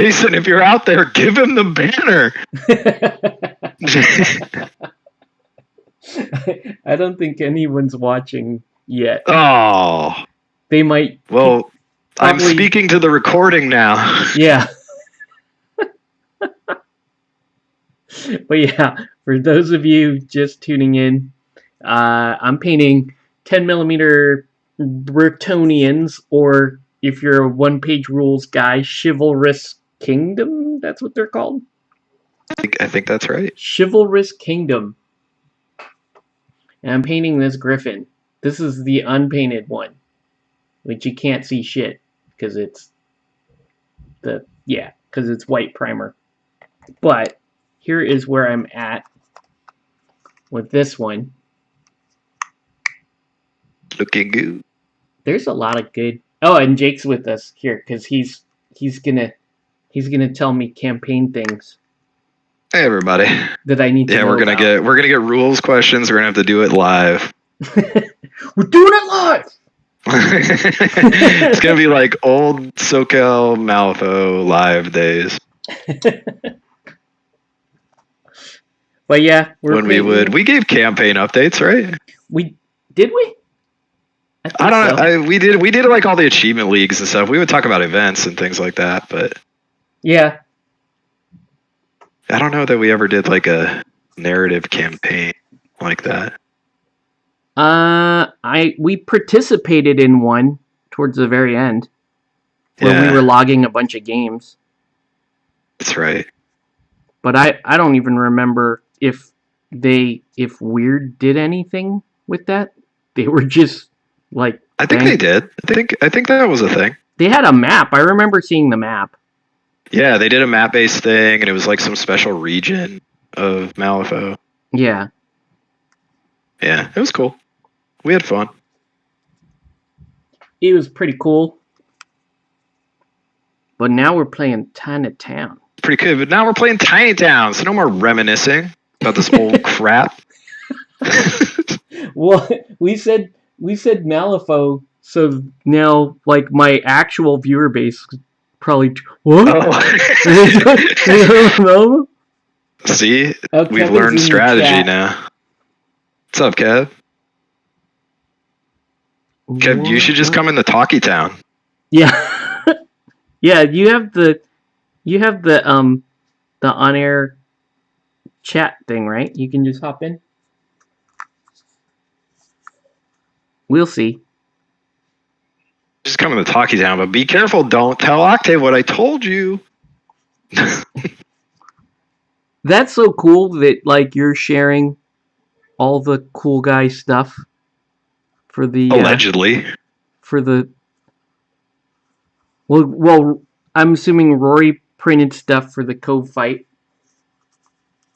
Jason, if you're out there, give him the banner. I don't think anyone's watching yet. Oh. They might. Well, I'm speaking to the recording now. Yeah. But yeah, for those of you just tuning in, I'm painting 10 millimeter Brettonians, or if you're a one-page rules guy, Chivalrous Kingdom. That's what they're called. I think that's right. Chivalrous Kingdom. And I'm painting this griffin. This is the unpainted one, which you can't see shit because it's white primer. But here is where I'm at with this one. Looking good. There's a lot of good. Oh, and Jake's with us here because he's gonna tell me campaign things. Hey everybody. That I need to know we're gonna get rules questions. We're gonna have to do it live. We're doing it live. It's gonna be like old SoCal Malifaux live days. But yeah, we gave campaign updates, right? We did we? I don't know. We did like all the achievement leagues and stuff. We would talk about events and things like that, but yeah. I don't know that we ever did like a narrative campaign like that. We participated in one towards the very end where we were logging a bunch of games. That's right. But I don't even remember if Weird did anything with that. They were just like I think they did. I think that was a thing. They had a map. I remember seeing the map. Yeah, they did a map-based thing, and it was like some special region of Malifaux. Yeah. Yeah, it was cool. We had fun. It was pretty cool. But now we're playing Tiny Town. Pretty good, but now we're playing Tiny Town, so no more reminiscing about this old crap. Well, we said Malifaux, so now like my actual viewer base probably what? Oh. See, we've learned strategy now. What's up, Kev? Kev, you should just come in the Talkie Town. Yeah, yeah. You have the on-air chat thing, right? You can just hop in. We'll see. Just come in the Talkie Town, but be careful. Don't tell Octave what I told you. That's so cool that like you're sharing all the cool guy stuff for the allegedly for the well I'm assuming Rory printed stuff for the Cove fight.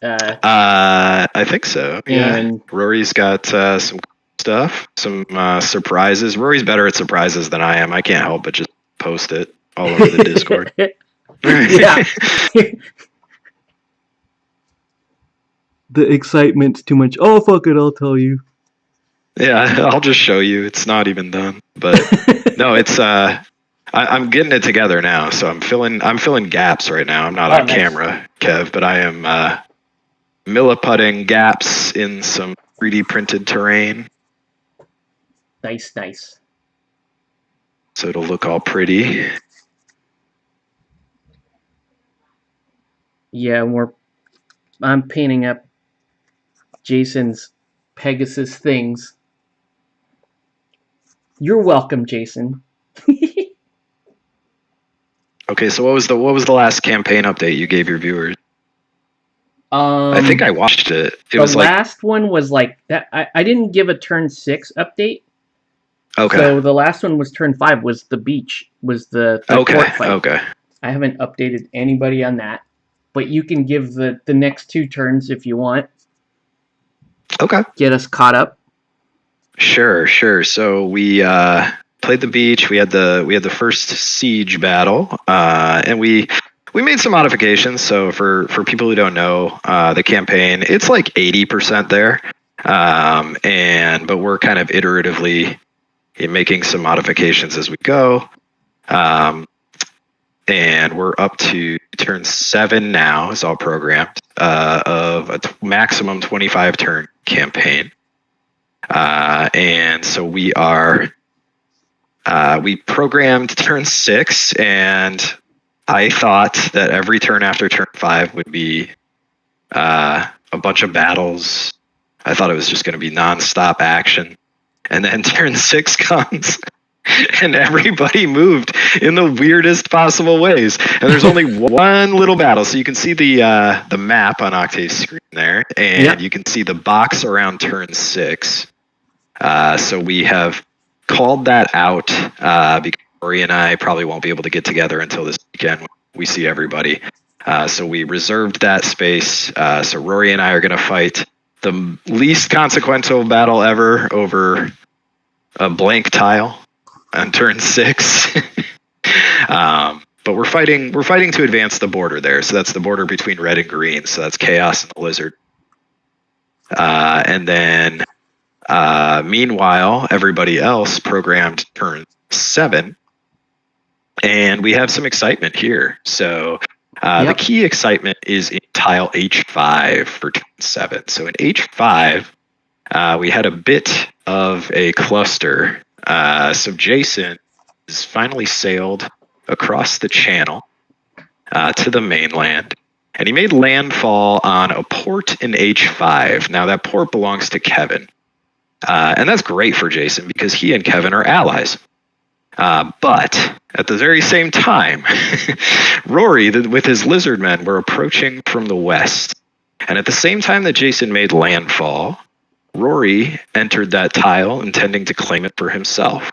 I think so. Yeah, and Rory's got some stuff, some surprises. Rory's better at surprises than I am. I can't help but just post it all over the Discord. Yeah. The excitement's too much. Oh, fuck it, I'll tell you. Yeah, I'll just show you. It's not even done. But no, it's I'm getting it together now, so I'm filling gaps right now. I'm not on camera, Kev, but I am milliputting gaps in some 3D printed terrain. Nice. So it'll look all pretty. Yeah, I'm painting up Jason's Pegasus things. You're welcome, Jason. Okay, so what was the last campaign update you gave your viewers? I think I watched it. The last one was like that. I didn't give a turn 6 update. Okay. So the last one was turn 5. Was the beach? Was the court fight? Okay. I haven't updated anybody on that, but you can give the next 2 turns if you want. Okay. Get us caught up. Sure. So we played the beach. We had the first siege battle, and we made some modifications. So for people who don't know, the campaign, it's like 80% there, but we're kind of iteratively making some modifications as we go. and we're up to turn 7 now. It's all programmed of a maximum 25 turn campaign, and so we programmed turn 6, and I thought that every turn after turn 5 would be a bunch of battles. I thought it was just going to be nonstop action. And then turn 6 comes, and everybody moved in the weirdest possible ways. And there's only one little battle. So you can see the map on Octave's screen there, and you can see the box around turn 6. So we have called that out because Rory and I probably won't be able to get together until this weekend when we see everybody. So we reserved that space. So Rory and I are going to fight the least consequential battle ever over a blank tile on turn 6. But we're fighting to advance the border there. So that's the border between red and green. So that's Chaos and the Lizard. And then meanwhile, everybody else programmed turn 7. And we have some excitement here. So the key excitement is in tile H5 for turn 7. So in H5, we had a bit of a cluster. So Jason has finally sailed across the channel to the mainland, and he made landfall on a port in H5. Now that port belongs to Kevin, and that's great for Jason because he and Kevin are allies. But at the very same time, Rory, with his lizard men, were approaching from the west. And at the same time that Jason made landfall, Rory entered that tile intending to claim it for himself.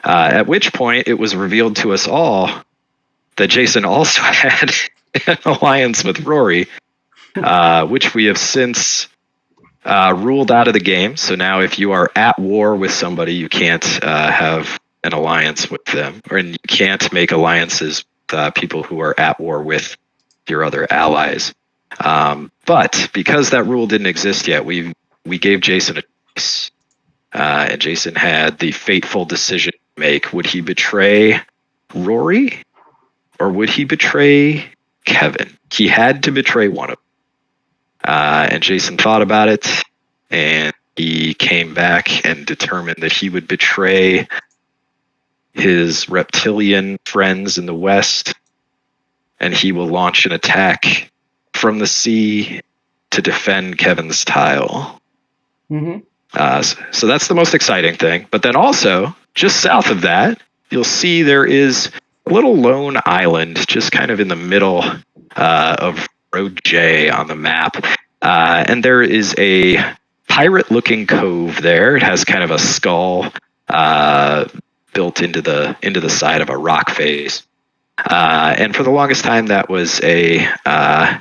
At which point it was revealed to us all that Jason also had an alliance with Rory, which we have since ruled out of the game. So now if you are at war with somebody, you can't have an alliance with them, or you can't make alliances with people who are at war with your other allies. But because that rule didn't exist yet, we gave Jason a choice, and Jason had the fateful decision to make. Would he betray Rory, or would he betray Kevin? He had to betray one of them. And Jason thought about it, and he came back and determined that he would betray his reptilian friends in the west, and he will launch an attack from the sea to defend Kevin's tile. Mm-hmm. So that's the most exciting thing. But then also, just south of that, you'll see there is a little lone island just kind of in the middle of Road J on the map. And there is a pirate-looking cove there. It has kind of a skull built into the side of a rock face. And for the longest time, that was an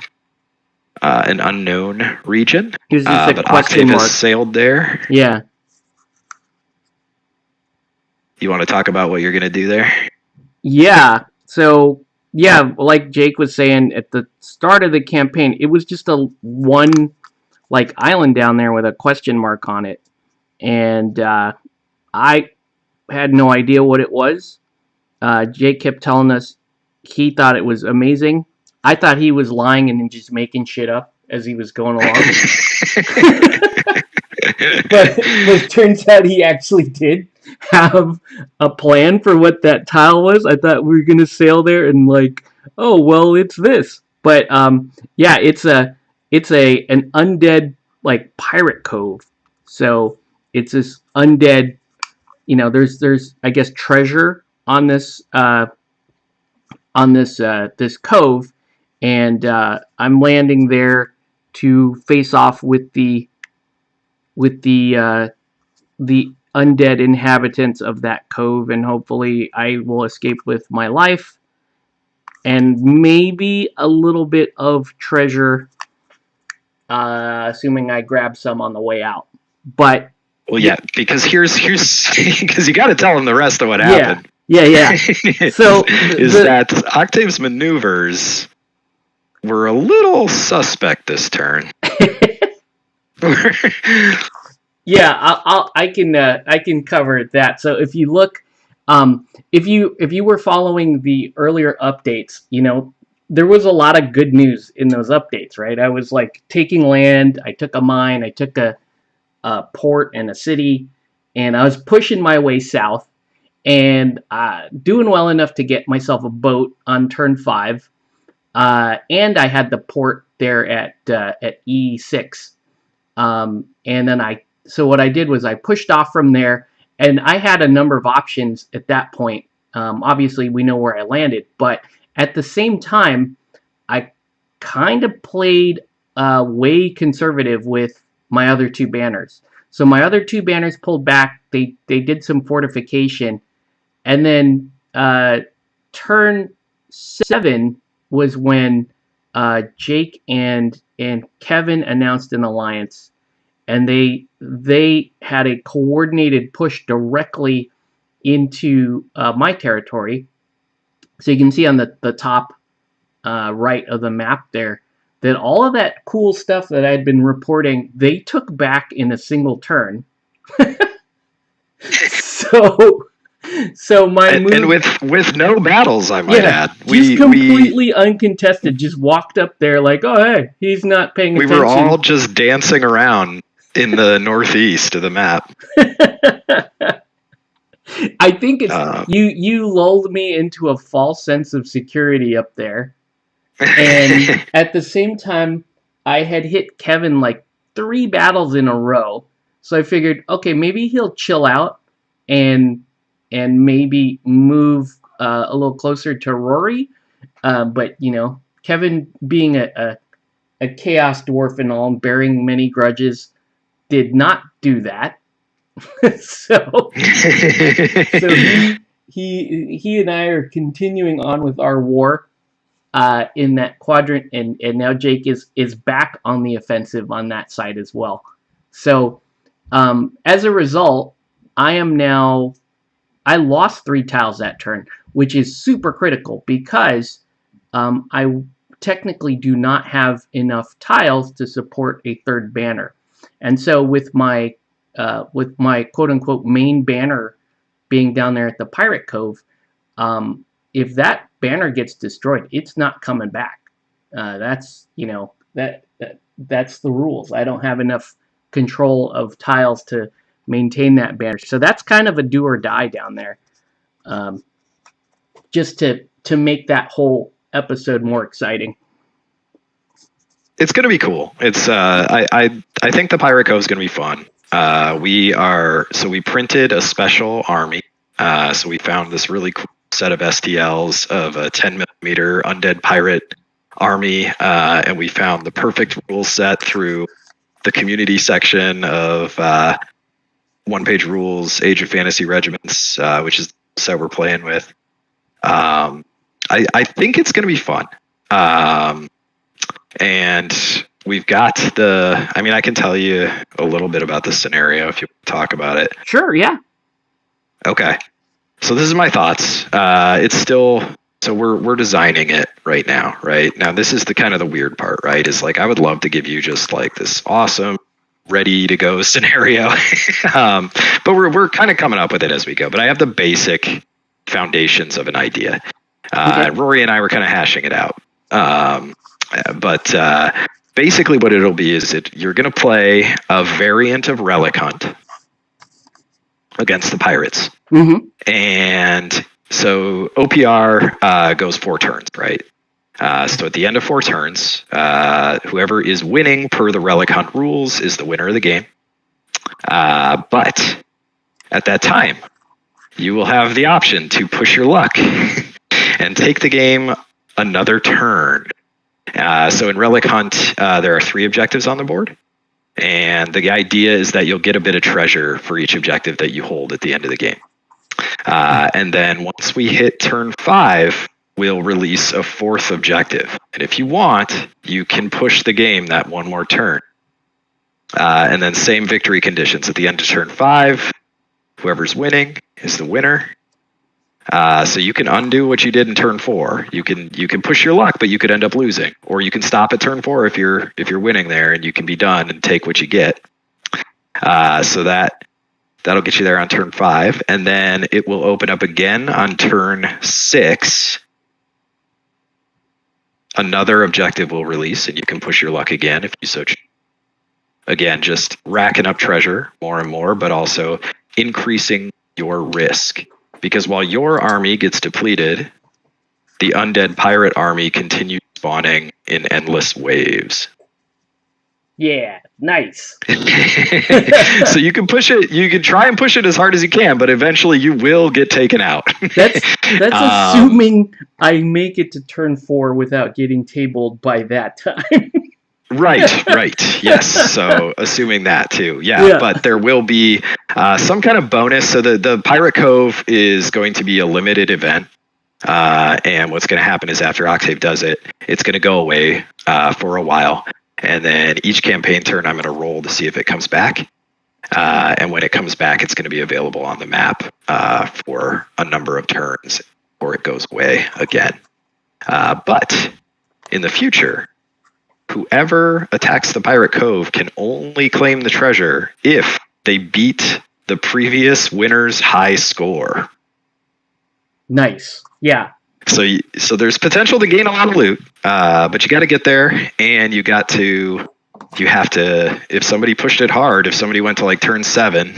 unknown region. But Octave has sailed there. Yeah. You want to talk about what you're going to do there? Yeah. So, yeah, like Jake was saying, at the start of the campaign, it was just a one island down there with a question mark on it. And I had no idea what it was. Jake kept telling us he thought it was amazing. I thought he was lying and just making shit up as he was going along. But it turns out he actually did have a plan for what that tile was. I thought we were going to sail there and oh, well, it's this. But yeah, it's an undead pirate cove. So it's this undead, there's I guess treasure on this this cove, and I'm landing there to face off with the undead inhabitants of that cove, and hopefully I will escape with my life and maybe a little bit of treasure, assuming I grab some on the way out. But well, yeah, because here's because you got to tell them the rest of what happened. Yeah. So that Octave's maneuvers were a little suspect this turn. Yeah, I can cover that. So if you look If you were following the earlier updates, there was a lot of good news in those updates, right? I was like taking land, I took a mine, I took a port and a city, and I was pushing my way south and doing well enough to get myself a boat on turn 5. And I had the port there at E6. And then so what I did was I pushed off from there, and I had a number of options at that point. Obviously, we know where I landed, but at the same time, I kind of played way conservative with my other 2 banners. So my other 2 banners pulled back. They did some fortification, and then turn 7 was when Jake and Kevin announced an alliance, and they had a coordinated push directly into my territory. So you can see on the top right of the map there that all of that cool stuff that I'd been reporting, they took back in a single turn. so my move, and with no battles, I might add, just completely uncontested, just walked up there like, oh hey, he's not paying attention. We were all just dancing around in the northeast of the map. I think it's you lulled me into a false sense of security up there. And at the same time, I had hit Kevin like 3 battles in a row. So I figured, okay, maybe he'll chill out and maybe move a little closer to Rory. But, Kevin being a chaos dwarf and all, bearing many grudges, did not do that. so he and I are continuing on with our war in that quadrant, and now Jake is back on the offensive on that side as well. So as a result, I lost 3 tiles that turn, which is super critical because I technically do not have enough tiles to support a 3rd banner. And so with my quote-unquote main banner being down there at the Pirate Cove, if that banner gets destroyed, it's not coming back. That's the rules. I don't have enough control of tiles to maintain that banner. So that's kind of a do or die down there. Just to make that whole episode more exciting. It's going to be cool. It's I think the Pirate Cove is going to be fun. We printed a special army. So we found this really cool set of STLs of a 10mm undead pirate army, and we found the perfect rule set through the community section of one-page rules, Age of Fantasy Regiments, which is the set we're playing with. I think it's going to be fun. And we've got I can tell you a little bit about the scenario if you talk about it. Sure, yeah. Okay. So this is my thoughts. It's still, so we're designing it right now, right? Now this is the kind of the weird part, right? Is like, I would love to give you just like this awesome, ready to go scenario. But we're kind of coming up with it as we go. But I have the basic foundations of an idea. Okay. Rory and I were kind of hashing it out. But basically what it'll be is you're going to play a variant of Relic Hunt against the Pirates. Mm-hmm. And so OPR goes 4 turns, right? So at the end of 4 turns, whoever is winning per the Relic Hunt rules is the winner of the game. But at that time, you will have the option to push your luck and take the game another turn. So in Relic Hunt, there are 3 objectives on the board. And the idea is that you'll get a bit of treasure for each objective that you hold at the end of the game. And then once we hit turn 5, we'll release a 4th objective. And if you want, you can push the game that 1 more turn. And then same victory conditions at the end of turn 5. Whoever's winning is the winner. So you can undo what you did in turn 4. You can push your luck, but you could end up losing, or you can stop at turn 4 if you're winning there, and you can be done and take what you get. So that That'll get you there on turn 5, and then it will open up again on turn 6. Another objective will release, and you can push your luck again if you so choose. Again, just racking up treasure more and more, but also increasing your risk. Because while your army gets depleted, the undead pirate army continues spawning in endless waves. Yeah, nice. So you can push it. You can try and push it as hard as you can, but eventually you will get taken out. That's assuming I make it to turn 4 without getting tabled by that time. Right. Yes. So assuming that too. Yeah. But there will be some kind of bonus. So the Pirate Cove is going to be a limited event. And what's going to happen is after Octave does it, it's going to go away for a while. And then each campaign turn, I'm going to roll to see if it comes back. And when it comes back, it's going to be available on the map for a number of turns, or it goes away again. But in the future, whoever attacks the Pirate Cove can only claim the treasure if they beat the previous winner's high score. Nice. Yeah. So there's potential to gain a lot of loot, but you got to get there, and you have to. If somebody pushed it hard, if somebody went to like turn 7,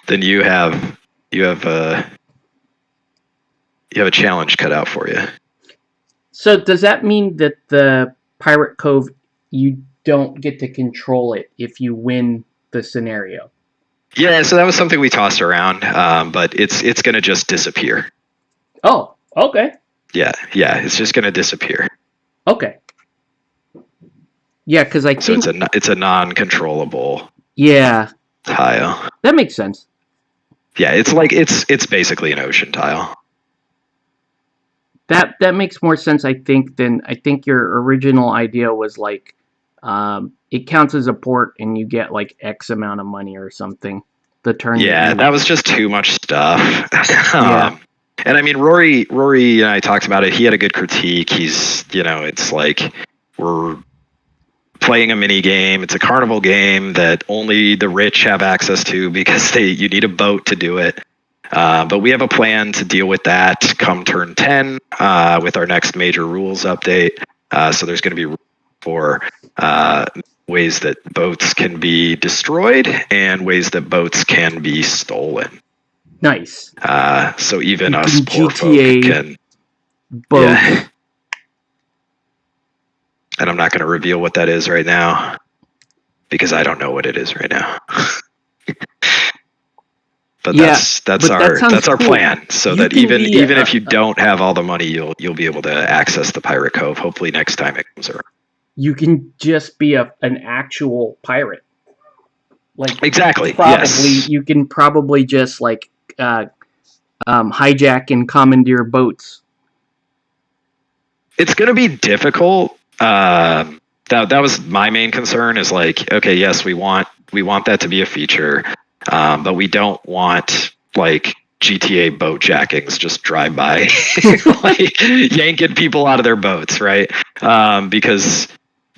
then you have a challenge cut out for you. So does that mean that the Pirate Cove, you don't get to control it if you win the scenario? Yeah, so that was something we tossed around, but it's going to just disappear. Oh, okay. Yeah, it's just going to disappear. Okay. Yeah, because I think so it's a non-controllable. Yeah. Tile. That makes sense. Yeah, it's basically an ocean tile. That makes more sense, I think, than I think your original idea was like, it counts as a port and you get like X amount of money or something. The turn. Yeah, that was just too much stuff. Yeah. And I mean, Rory and I talked about it. He had a good critique. He's, it's like we're playing a mini game. It's a carnival game that only the rich have access to because you need a boat to do it. But we have a plan to deal with that come turn 10 with our next major rules update. So there's going to be for ways that boats can be destroyed and ways that boats can be stolen. Nice. So even us poor GTA folk can boat. Yeah. And I'm not going to reveal what that is right now because I don't know what it is right now. But that's our plan. So that even if you don't have all the money, you'll be able to access the Pirate Cove. Hopefully next time it comes around. You can just be an actual pirate. Like exactly. Yes. You can probably just like hijack and commandeer boats. It's going to be difficult. That was my main concern. Is like, okay, yes, we want that to be a feature. But we don't want like GTA boat jackings just drive by, like yanking people out of their boats, right? Because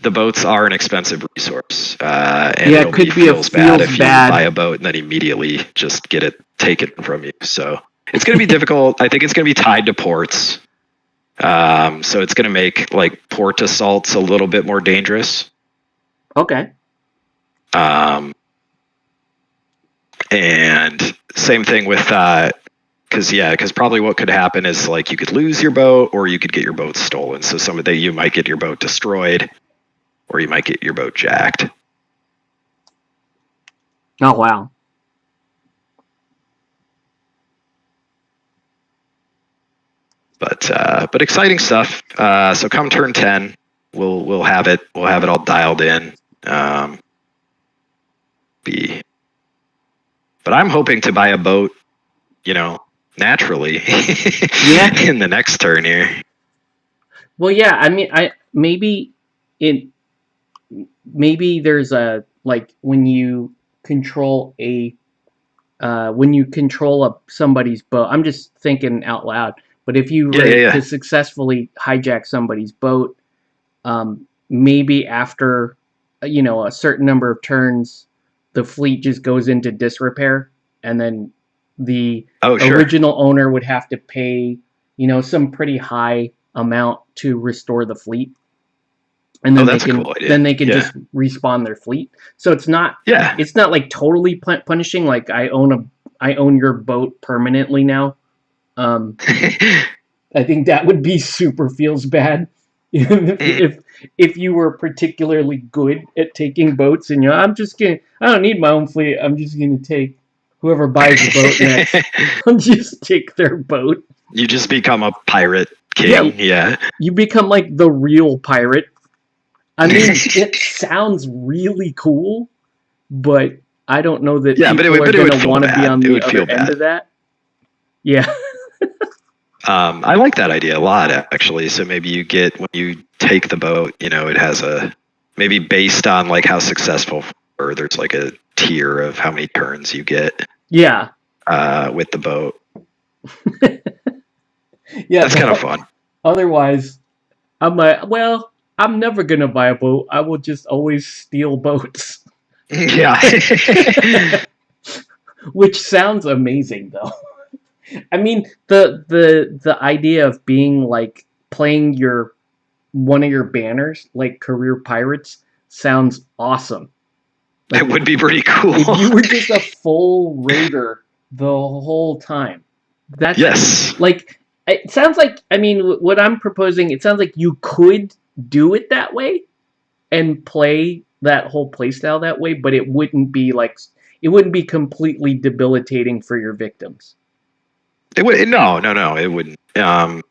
the boats are an expensive resource, and it could be feels bad if you buy a boat and then immediately just get it taken from you. So it's going to be difficult. I think it's going to be tied to ports. So it's going to make like port assaults a little bit more dangerous. Okay. And same thing with because probably what could happen is like you could lose your boat or you could get your boat stolen. So you might get your boat destroyed or you might get your boat jacked. Oh wow. But exciting stuff. So come turn 10, we'll have it all dialed in. But I'm hoping to buy a boat, naturally. In the next turn here. Well, yeah. I mean, maybe there's a like when you control somebody's boat. I'm just thinking out loud. But if you to successfully hijack somebody's boat, maybe after a certain number of turns, the fleet just goes into disrepair, and then the Oh, sure. original owner would have to pay, some pretty high amount to restore the fleet, and Oh, then that's a cool idea. then they can Yeah. just respawn their fleet. So it's not Yeah. like totally punishing. Like I own your boat permanently now. I think that would be super feels bad if you were particularly good at taking boats and I don't need my own fleet. I'm just gonna take whoever buys the boat next. I'll just take their boat. You just become a pirate king. Yeah. You become like the real pirate. I mean, it sounds really cool, but I don't know that people are going to want to be on the other end of that. Yeah. I like that idea a lot, actually. So maybe when you take the boat, it has maybe based on like how successful, or there's like a tier of how many turns you get. Yeah. With the boat. Yeah. That's kind of fun. Otherwise, I'm like, well, I'm never going to buy a boat. I will just always steal boats. Yeah. Which sounds amazing, though. I mean, the idea of being like playing one of your banners, like Career Pirates, sounds awesome. Like, it would be pretty cool if you were just a full raider the whole time. That's yes. Like it sounds like. I mean, what I'm proposing, it sounds like you could do it that way and play that whole playstyle that way, but it wouldn't be completely debilitating for your victims. It would no, it wouldn't. I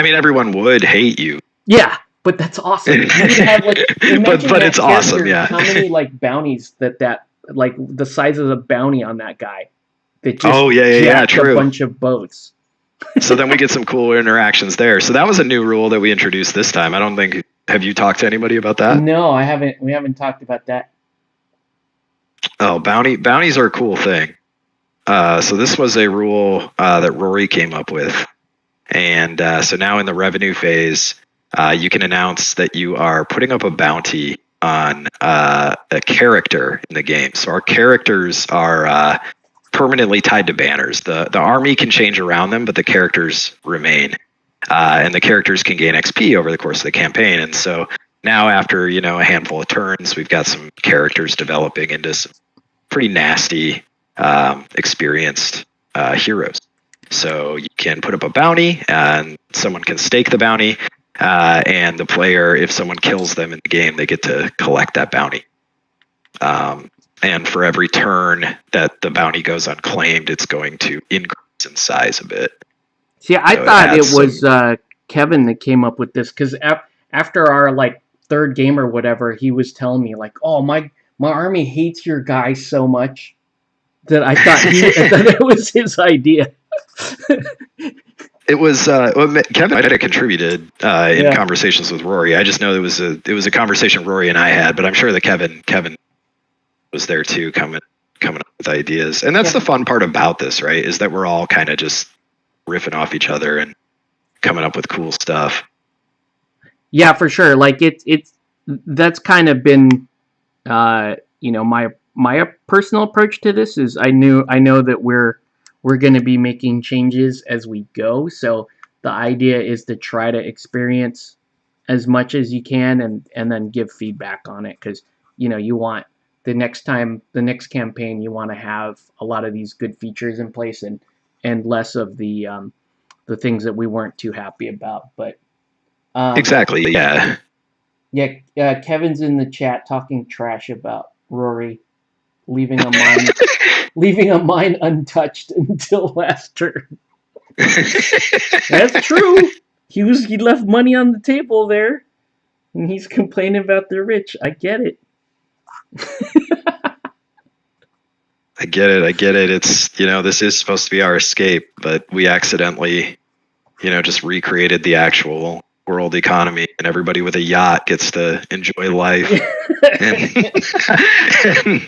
mean, everyone would hate you. Yeah, but that's awesome. You would have like, but it's awesome. Yeah. How many like bounties that like the size of the bounty on that guy that just true. A bunch of boats. So then we get some cool interactions there. So that was a new rule that we introduced this time. I don't think. Have you talked to anybody about that? No, I haven't. We haven't talked about that. Oh, bounties are a cool thing. So this was a rule that Rory came up with. And so now in the revenue phase, you can announce that you are putting up a bounty on a character in the game. So our characters are permanently tied to banners. The army can change around them, but the characters remain. And the characters can gain XP over the course of the campaign. And so now after, a handful of turns, we've got some characters developing into some pretty nasty, experienced heroes. So you can put up a bounty and someone can stake the bounty. And the player, if someone kills them in the game, they get to collect that bounty. And for every turn that the bounty goes unclaimed, it's going to increase in size a bit. See, I thought it was Kevin that came up with this, because after our like third game or whatever, he was telling me like, "Oh, my army hates your guy so much that I thought that it was his idea." It was Kevin might have contributed in conversations with Rory. I just know it was a conversation Rory and I had, but I'm sure that Kevin was there too, coming up with ideas. And that's the fun part about this, right? Is that we're all kind of just riffing off each other and coming up with cool stuff. Yeah, for sure. Like that's kind of been my personal approach to this is I know that we're going to be making changes as we go. So the idea is to try to experience as much as you can and then give feedback on it, because you want the next campaign, you want to have a lot of these good features in place and less of the things that we weren't too happy about. But exactly, yeah. Yeah, Kevin's in the chat talking trash about Rory leaving a mine untouched until last turn. That's true. He left money on the table there, and he's complaining about the rich. I get it. I get it. It's, this is supposed to be our escape, but we accidentally, just recreated the actual world economy, and everybody with a yacht gets to enjoy life. and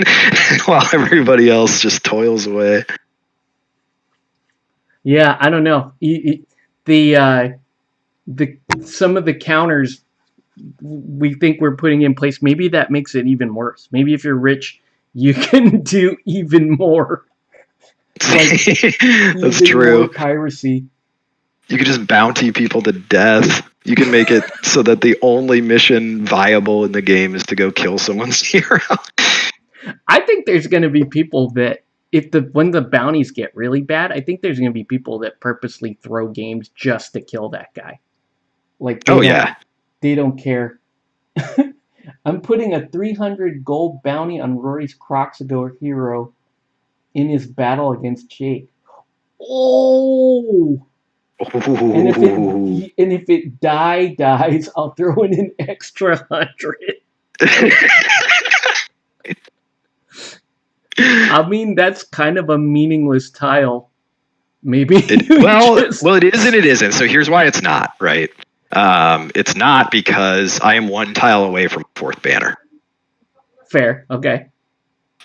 while everybody else just toils away. Yeah, I don't know. Some of the counters we think we're putting in place, maybe that makes it even worse. Maybe if you're rich, you can do even more, like That's even more true. piracy. You could just bounty people to death. You can make it so that the only mission viable in the game is to go kill someone's hero. I think there's going to be people that when the bounties get really bad, I think there's going to be people that purposely throw games just to kill that guy. Like Oh yeah. they don't care. I'm putting a 300 gold bounty on Rory's Croxador hero in his battle against Jake. Oh! Ooh. And if it dies, I'll throw in an extra 100. I mean, that's kind of a meaningless tile. Maybe. Well, it is and it isn't. So here's why it's not, right? It's not because I am one tile away from fourth banner. Fair. Okay.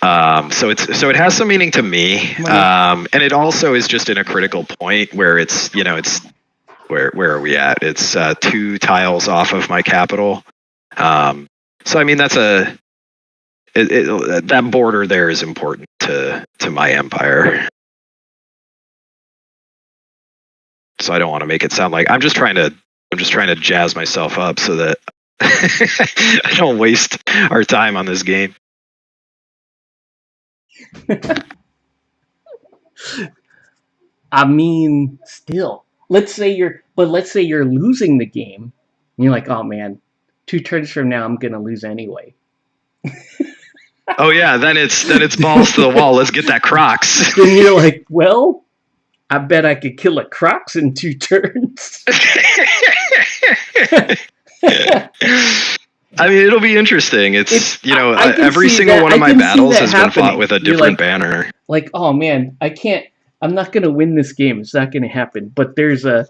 So it has some meaning to me. And it also is just in a critical point where it's where are we at? It's 2 tiles off of my capital. So I mean that border there is important to my empire. So I don't want to make it sound like I'm just trying to jazz myself up so that I don't waste our time on this game. I mean, still, let's say you're losing the game. And you're like, oh man, 2 turns from now, I'm gonna lose anyway. Oh yeah, then it's balls to the wall. Let's get that Crocs. Then you're like, well, I bet I could kill a Crocs in 2 turns. I mean, it'll be interesting. Every single one of my battles has been fought with a different banner. Like, oh man, I'm not gonna win this game. It's not gonna happen. But there's a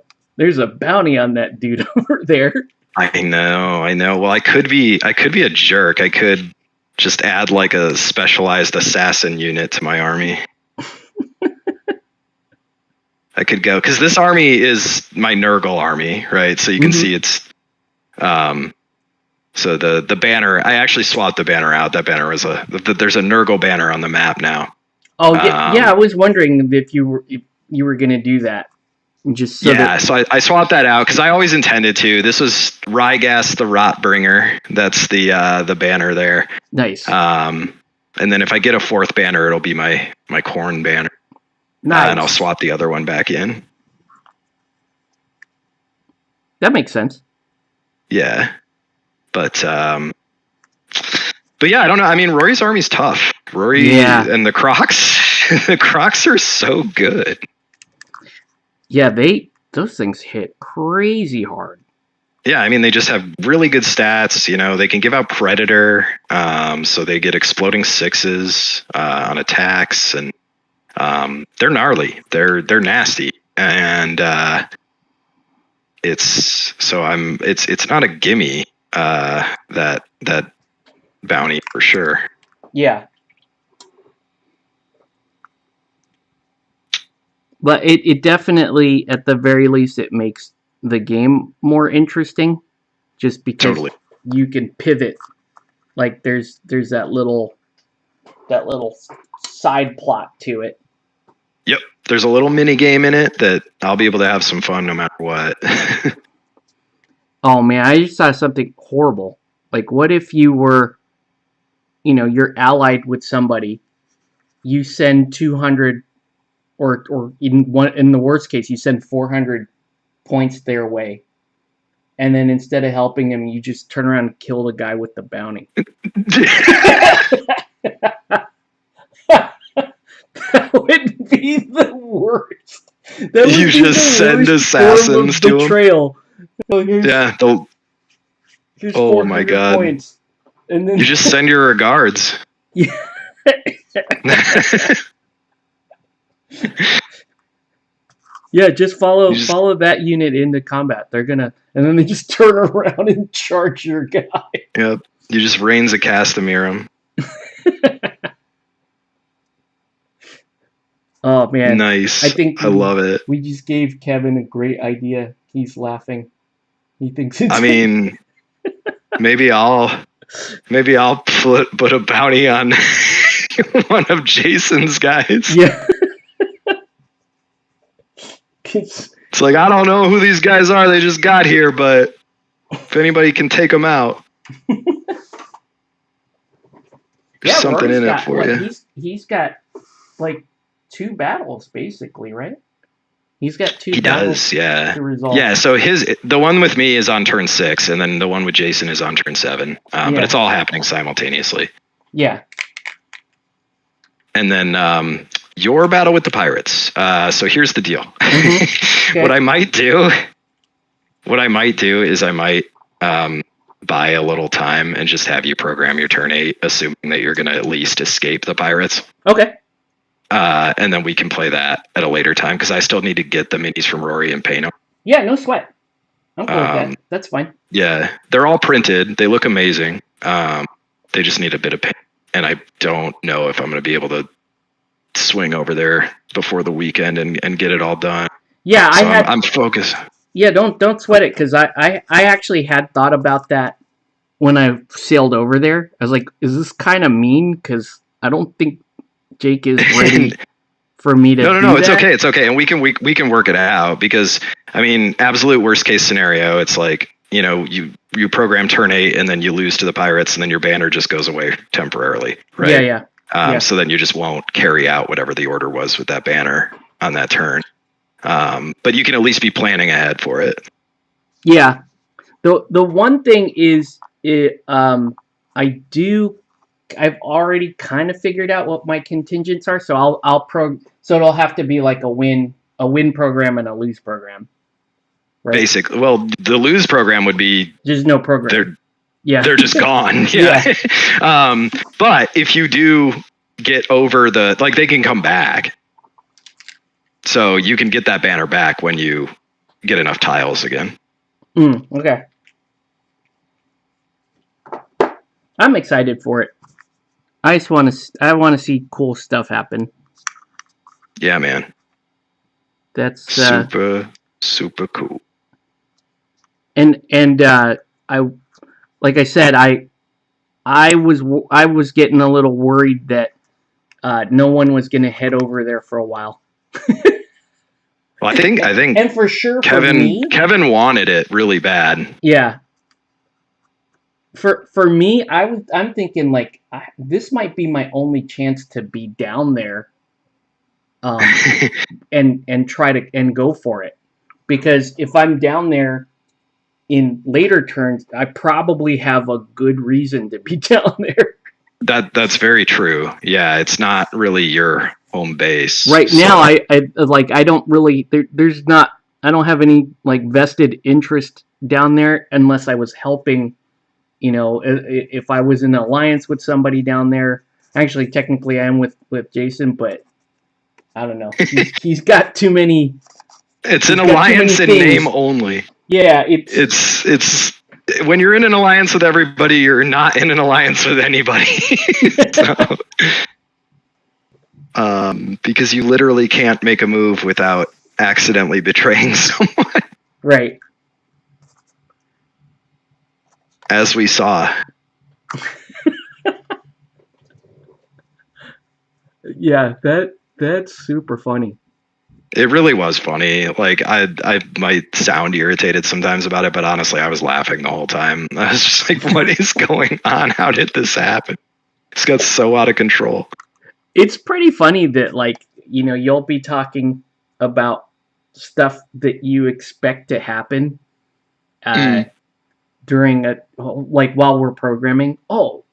bounty on that dude over there. I know. Well, I could be a jerk. I could just add like a specialized assassin unit to my army. I could go because this army is my Nurgle army, right? So you can see it's so the banner. I actually swapped the banner out. That banner was there's a Nurgle banner on the map now. Oh yeah, I was wondering if you were gonna do that. Just so so I swapped that out because I always intended to. This was Rygas the Rotbringer. That's the banner there. Nice. And then if I get a 4th banner, it'll be my Khorne banner. Nice. And I'll swap the other one back in. That makes sense. Yeah. But yeah, I don't know. I mean, Rory's army's tough. Rory and the Crocs, the Crocs are so good. Yeah, those things hit crazy hard. Yeah, I mean, they just have really good stats. They can give out Predator, so they get exploding 6s on attacks, and they're gnarly. They're nasty, and it's not a gimme that bounty for sure. Yeah. But it definitely, at the very least, it makes the game more interesting, just because you can pivot. Like there's that little side plot to it. Yep, there's a little mini game in it that I'll be able to have some fun no matter what. Oh man, I just thought of something horrible. Like, what if you were, you're allied with somebody, you send 200. Or in the worst case, you send 400 points their way, and then instead of helping them, you just turn around and kill the guy with the bounty. That would be the worst. You just send assassins to betrayal. Yeah. Oh my god. Points. And then you just send your regards. Yeah. Yeah, just follow that unit into combat. They're gonna, and then they just turn around and charge your guy. Yep, you just Reigns of Castamere him. Oh man, nice! I love it. We just gave Kevin a great idea. He's laughing. He thinks it's. I mean, maybe I'll put a bounty on one of Jason's guys. Yeah. It's like, I don't know who these guys are. They just got here, but if anybody can take them out, there's something in it for you. He's got like 2 battles basically, right? He's got 2 He battles does, yeah. to resolve. Yeah, so the one with me is on turn 6, and then the one with Jason is on turn 7. But it's all happening simultaneously. Yeah. And then your battle with the pirates. So here's the deal. Mm-hmm. Okay. What I might do is I might buy a little time and just have you program your turn 8, assuming that you're going to at least escape the pirates. Okay. And then we can play that at a later time, because I still need to get the minis from Rory and Pano. Yeah, no sweat. I'm cool with that. That's fine. Yeah, they're all printed. They look amazing. They just need a bit of paint. And I don't know if I'm going to be able to swing over there before the weekend and get it all done. Yeah, so I'm focused. Yeah, don't sweat it, because I actually had thought about that when I sailed over there. I was like, is this kind of mean? Because I don't think Jake is ready for me to. No, it's okay. It's okay, and we can work it out, because I mean, absolute worst case scenario, it's like, you know, you program turn 8 and then you lose to the pirates, and then your banner just goes away temporarily, right? Yeah. So then you just won't carry out whatever the order was with that banner on that turn. But you can at least be planning ahead for it. Yeah. The one thing is, I've already kind of figured out what my contingents are, so so it'll have to be like a win program and a lose program. Right? Basically, well, the lose program would be there's no program. They're just gone. Yeah. But if you do get over they can come back. So you can get that banner back when you get enough tiles again. Okay. I'm excited for it. I want to see cool stuff happen. Yeah, man. That's super cool. And like I said, I was getting a little worried that no one was going to head over there for a while. Well, I think and for sure Kevin wanted it really bad. Yeah. For me, I'm thinking like this might be my only chance to be down there, and try to go for it, because if I'm down there in later turns, I probably have a good reason to be down there. That's very true. Yeah, it's not really your home base right now. I don't really I don't have any like vested interest down there unless I was helping. You know, if I was in an alliance with somebody down there. Actually, technically I am with Jason, but I don't know. He's got too many. It's an alliance in name only. Yeah, it's when you're in an alliance with everybody, you're not in an alliance with anybody. Because you literally can't make a move without accidentally betraying someone. Right. As we saw. Yeah, that's super funny. It really was funny. Like I might sound irritated sometimes about it, but honestly, I was laughing the whole time. I was just like, what is going on? How did this happen? This got so out of control. It's pretty funny that, like, you know, you'll be talking about stuff that you expect to happen during while we're programming. Oh,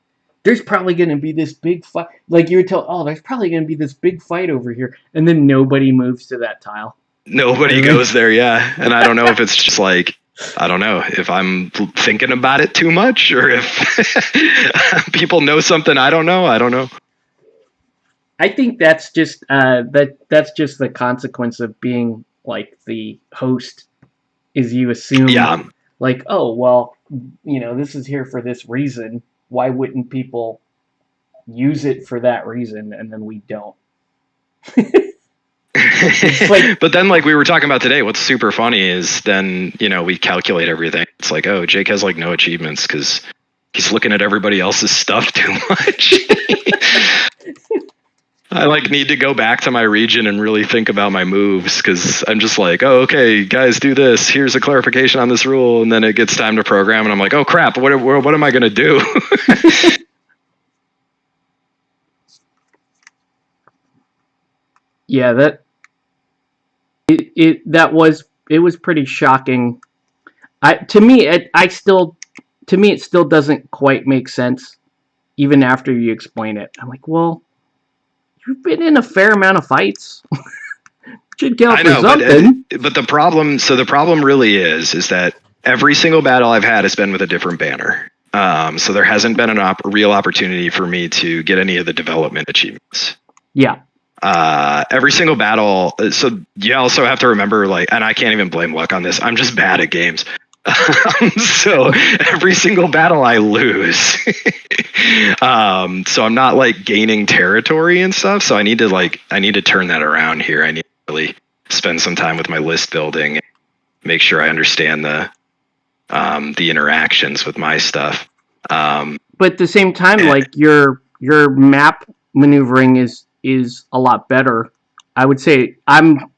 there's probably going to be this big fight. Like you would tell, oh, there's probably going to be this big fight over here. And then nobody moves to that tile. Nobody goes there, yeah. And I don't know if it's just like, I don't know if I'm thinking about it too much or if people know something I don't know. I don't know. I think that's just that's just the consequence of being like the host, is you assume like, oh, well, you know, this is here for this reason. Why wouldn't people use it for that reason? And then we don't. Like, but then, like we were talking about today, what's super funny is then, you know, we calculate everything. It's like, oh, Jake has like no achievements because he's looking at everybody else's stuff too much. I like need to go back to my region and really think about my moves because I'm just like, oh, okay, guys, do this. Here's a clarification on this rule, and then it gets time to program, and I'm like, oh crap, what am I gonna do? Yeah, it was pretty shocking. To me it still doesn't quite make sense even after you explain it. I'm like, well, you've been in a fair amount of fights. Should count I for know, something. but the problem really is that every single battle I've had has been with a different banner. So there hasn't been a real opportunity for me to get any of the development achievements. Yeah. Every single battle. So you also have to remember, like, and I can't even blame luck on this. I'm just bad at games. So every single battle I lose. So I'm not like gaining territory and stuff. So I need to turn that around here. I need to really spend some time with my list building, make sure I understand the interactions with my stuff. But at the same time, like your map maneuvering is a lot better. I would say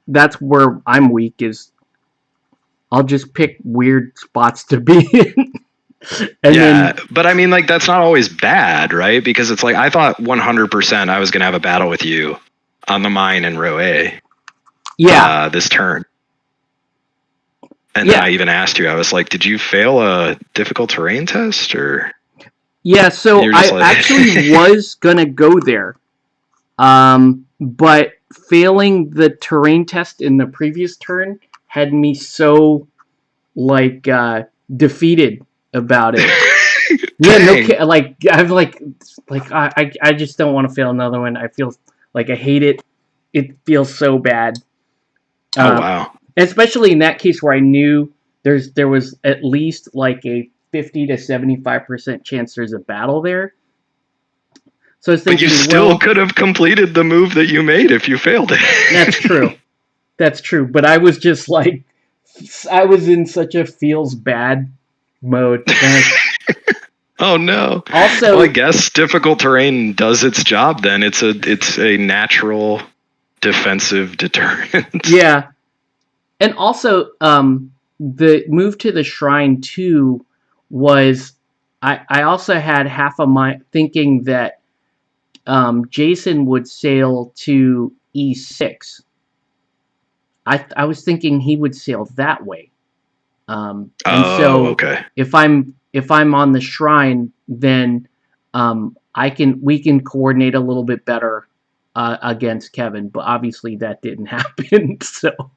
that's where I'm weak is I'll just pick weird spots to be in. But I mean, like, that's not always bad, right? Because it's like, I thought 100% I was going to have a battle with you on the mine in row A. Yeah. This turn. And then I even asked you, I was like, did you fail a difficult terrain test or? Yeah, so I actually was going to go there. But failing the terrain test in the previous turn had me so like defeated about it. Yeah, no, like I'm like I just don't want to fail another one. I feel like I hate it. It feels so bad. Oh wow! Especially in that case where I knew there was at least like a 50 to 75% chance there's a battle there. So I was thinking, but you still could have completed the move that you made if you failed it. That's true. That's true. But I was just like, I was in such a feels bad mode. Oh no. Also, well, I guess difficult terrain does its job then. It's a natural defensive deterrent. Yeah. And also, the move to the shrine too was I also had half of my thinking that Jason would sail to E6. I was thinking he would sail that way. And so okay. if I'm on the shrine, then we can coordinate a little bit better against Kevin. But obviously that didn't happen. So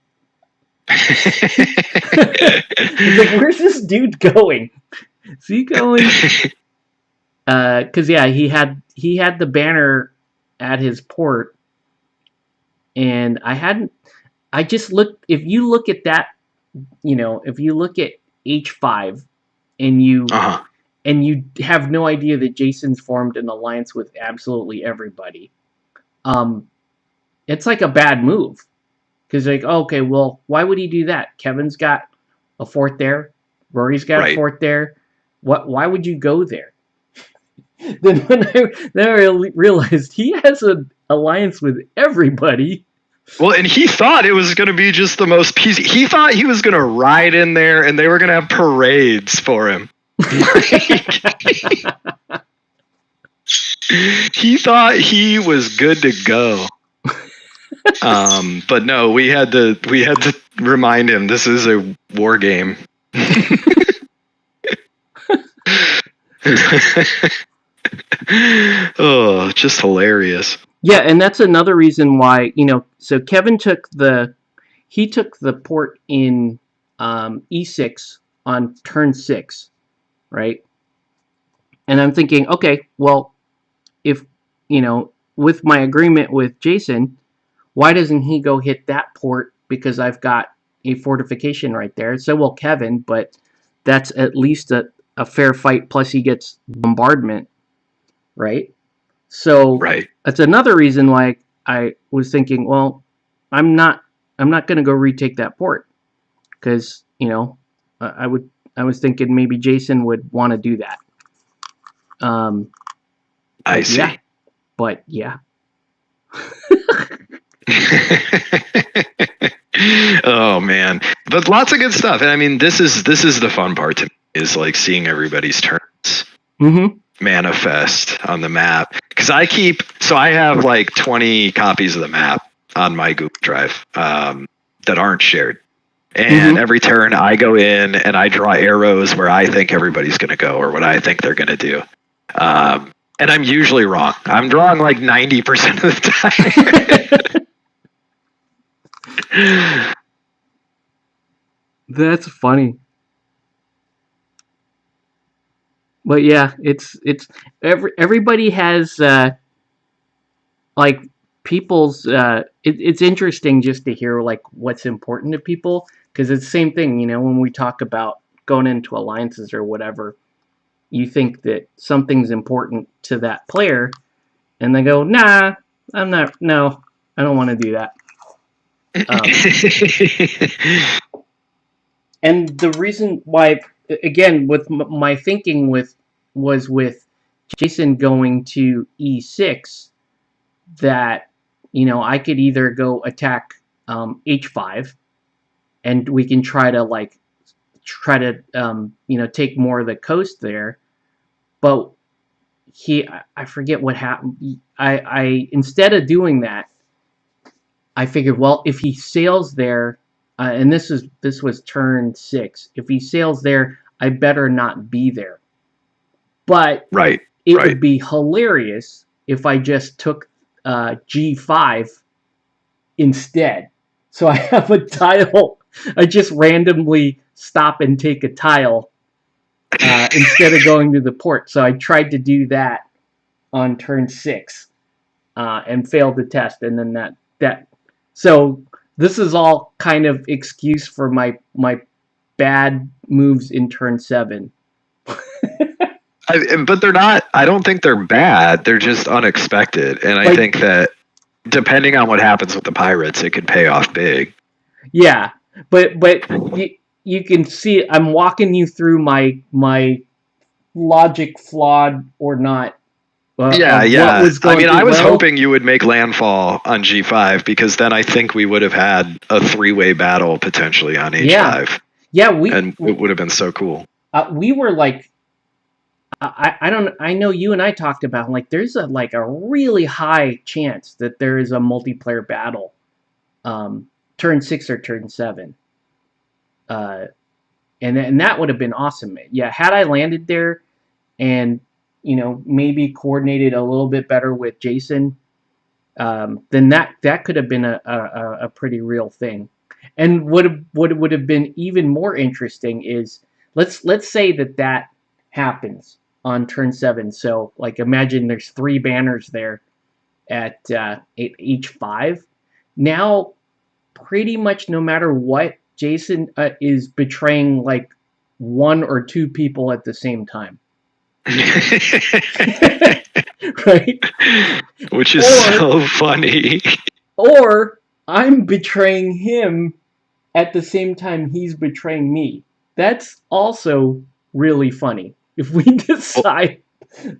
it's like, where's this dude going? Is he going? Because he had the banner at his port, and I just looked. If you look at that, if you look at H5 and you have no idea that Jason's formed an alliance with absolutely everybody, it's like a bad move. Because like, okay, well, why would he do that? Kevin's got a fort there. Rory's got a fort there. Why would you go there? Then when I realized he has an alliance with everybody. Well, and he thought it was going to be just the most peasy. He thought he was going to ride in there and they were going to have parades for him. He thought he was good to go. But no, we had to remind him this is a war game. Oh, just hilarious. Yeah, and that's another reason why, so Kevin took the port in E6 on turn 6, right? And I'm thinking, okay, well, if, with my agreement with Jason, why doesn't he go hit that port? Because I've got a fortification right there. So will Kevin, but that's at least a fair fight, plus he gets bombardment, right? So that's another reason why I was thinking, well, I'm not going to go retake that port because I was thinking maybe Jason would want to do that. I see. Yeah, But yeah. Oh man, but lots of good stuff. And I mean, this is the fun part to me, is like seeing everybody's turns manifest on the map. Because I have like 20 copies of the map on my Google Drive that aren't shared. And every turn I go in and I draw arrows where I think everybody's going to go or what I think they're going to do. And I'm usually wrong. I'm drawing like 90% of the time. That's funny. But yeah, it's everybody has like people's it's interesting just to hear like what's important to people, because it's the same thing, you know, when we talk about going into alliances or whatever, you think that something's important to that player and they go, nah, I'm not, no, I don't want to do that. And the reason why, again, with my thinking was with Jason going to E6, that, you know, I could either go attack H5, and we can try to you know, take more of the coast there, but I forget what happened. I instead of doing that, I figured, well, if he sails there, and this was turn 6. If he sails there, I better not be there. But it would be hilarious if I just took G5 instead. So I have a tile. I just randomly stop and take a tile instead of going to the port. So I tried to do that on turn 6 and failed the test, and then that. So this is all kind of excuse for my bad moves in turn 7. But they're not. I don't think they're bad. They're just unexpected, and I think that depending on what happens with the pirates, it could pay off big. Yeah, but you can see I'm walking you through my logic, flawed or not. Yeah. I mean, I was hoping you would make landfall on G5, because then I think we would have had a 3-way battle potentially on H5. Yeah, and it would have been so cool. We were like, I know you and I talked about, like, there's a really high chance that there is a multiplayer battle, turn 6 or turn 7, and that would have been awesome. Yeah, had I landed there, and, you know, maybe coordinated a little bit better with Jason, then that could have been a pretty real thing. And what would have been even more interesting is, let's say that happens on turn 7. So, like, imagine there's 3 banners there at H5. Now, pretty much no matter what, Jason is betraying like 1 or 2 people at the same time. Right? Which is so funny. Or I'm betraying him at the same time he's betraying me. That's also really funny. If we decide,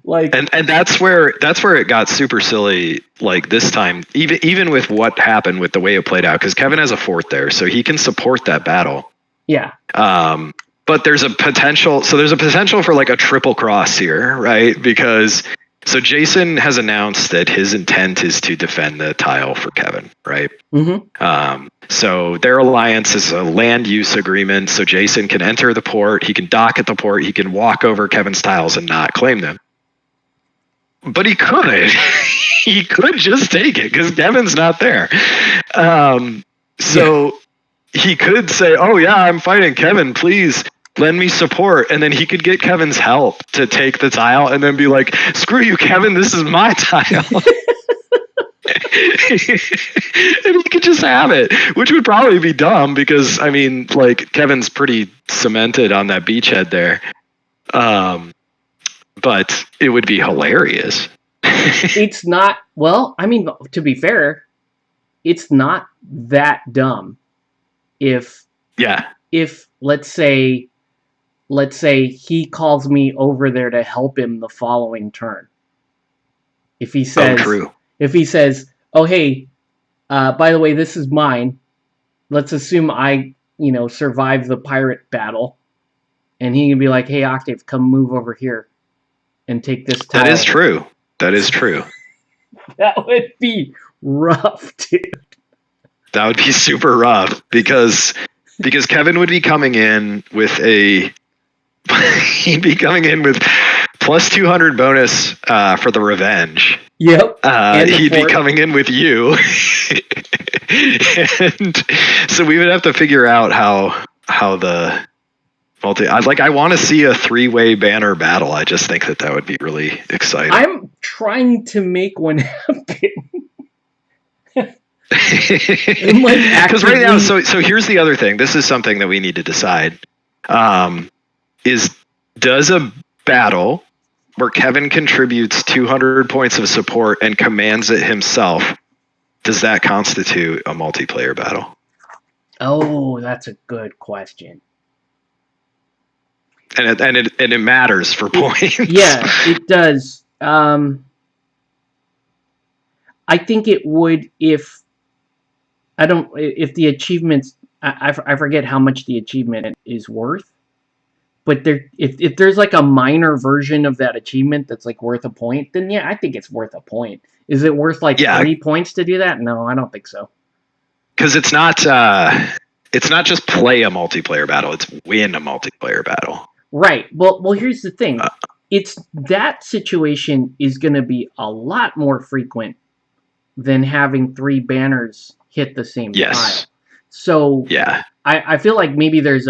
like, and that's where it got super silly, like this time, even with what happened with the way it played out, because Kevin has a fort there, so he can support that battle. Yeah. But there's a potential for like a triple cross here, right? Because so Jason has announced that his intent is to defend the tile for Kevin, right? So their alliance is a land use agreement, so Jason can enter the port, he can dock at the port, he can walk over Kevin's tiles and not claim them. But he could. He could just take it because Kevin's not there. He could say, oh yeah, I'm fighting Kevin, please lend me support, and then he could get Kevin's help to take the tile and then be like, screw you, Kevin, this is my tile. And he could just have it, which would probably be dumb because, I mean, like, Kevin's pretty cemented on that beachhead there. But it would be hilarious. It's not, well, I mean, to be fair, it's not that dumb. If let's say he calls me over there to help him the following turn. If he Oh, says, true. "Oh hey, by the way, this is mine. Let's assume I, survive the pirate battle," and he can be like, "Hey, Octave, come move over here and take this That is tile." true. That is true. That would be rough, dude. That would be super rough because Kevin would be coming in with a he'd be coming in with plus 200 bonus for the revenge. Yep. He'd be coming in with you, and so we would have to figure out how the I want to see a 3-way banner battle. I just think that would be really exciting. I'm trying to make one happen. Because right now, so here's the other thing. This is something that we need to decide. Does a battle where Kevin contributes 200 points of support and commands it himself, does that constitute a multiplayer battle? Oh, that's a good question. And it matters for points. Yeah, it does. I think it would if the achievements. I forget how much the achievement is worth, but if there's like a minor version of that achievement that's like worth a point, then yeah, I think it's worth a point. Is it worth 3 points to do that? No, I don't think so. Because it's not just play a multiplayer battle; it's win a multiplayer battle. Right. Well, here's the thing. It's that situation is going to be a lot more frequent than having 3 banners hit the same tile. So yeah, I feel like maybe there's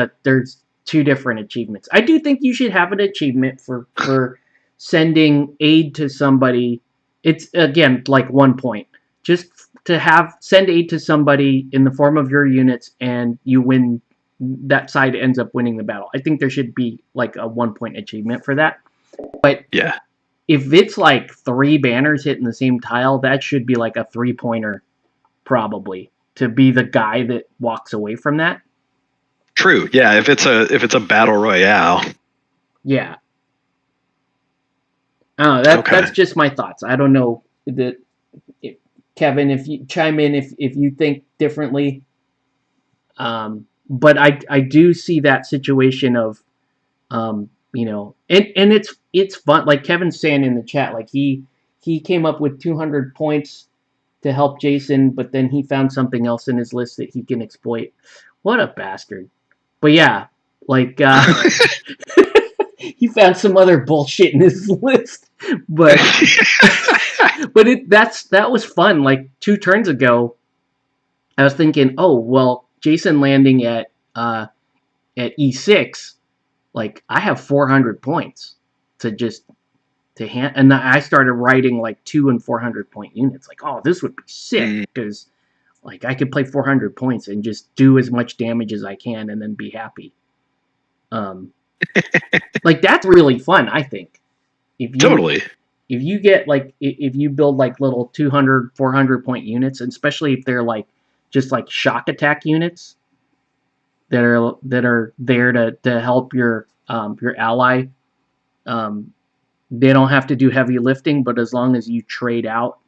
2 different achievements. I do think you should have an achievement for sending aid to somebody. It's again like 1 point. Just to send aid to somebody in the form of your units and you win. That side ends up winning the battle. I think there should be like a 1 point achievement for that. But yeah, if it's like 3 banners hitting the same tile, that should be like a 3-pointer probably to be the guy that walks away from that. True. Yeah, if it's a battle royale. Yeah. That's just my thoughts. I don't know that Kevin, if you chime in if you think differently. But I do see that situation of, and it's fun. Like Kevin's saying in the chat, like he came up with 200 points to help Jason, but then he found something else in his list that he can exploit. What a bastard! But yeah, like he found some other bullshit in his list, but that was fun. Like 2 turns ago, I was thinking, oh well. Jason landing at E6, like I have 400 points to hand, and I started writing like 2 and 400 point units. Like, oh, this would be sick because like I could play 400 points and just do as much damage as I can and then be happy. Like that's really fun. I think Totally. If you get like if you build like little 200, 400 point units, and especially if they're like just like shock attack units that are there to help your ally. They don't have to do heavy lifting, but as long as you trade out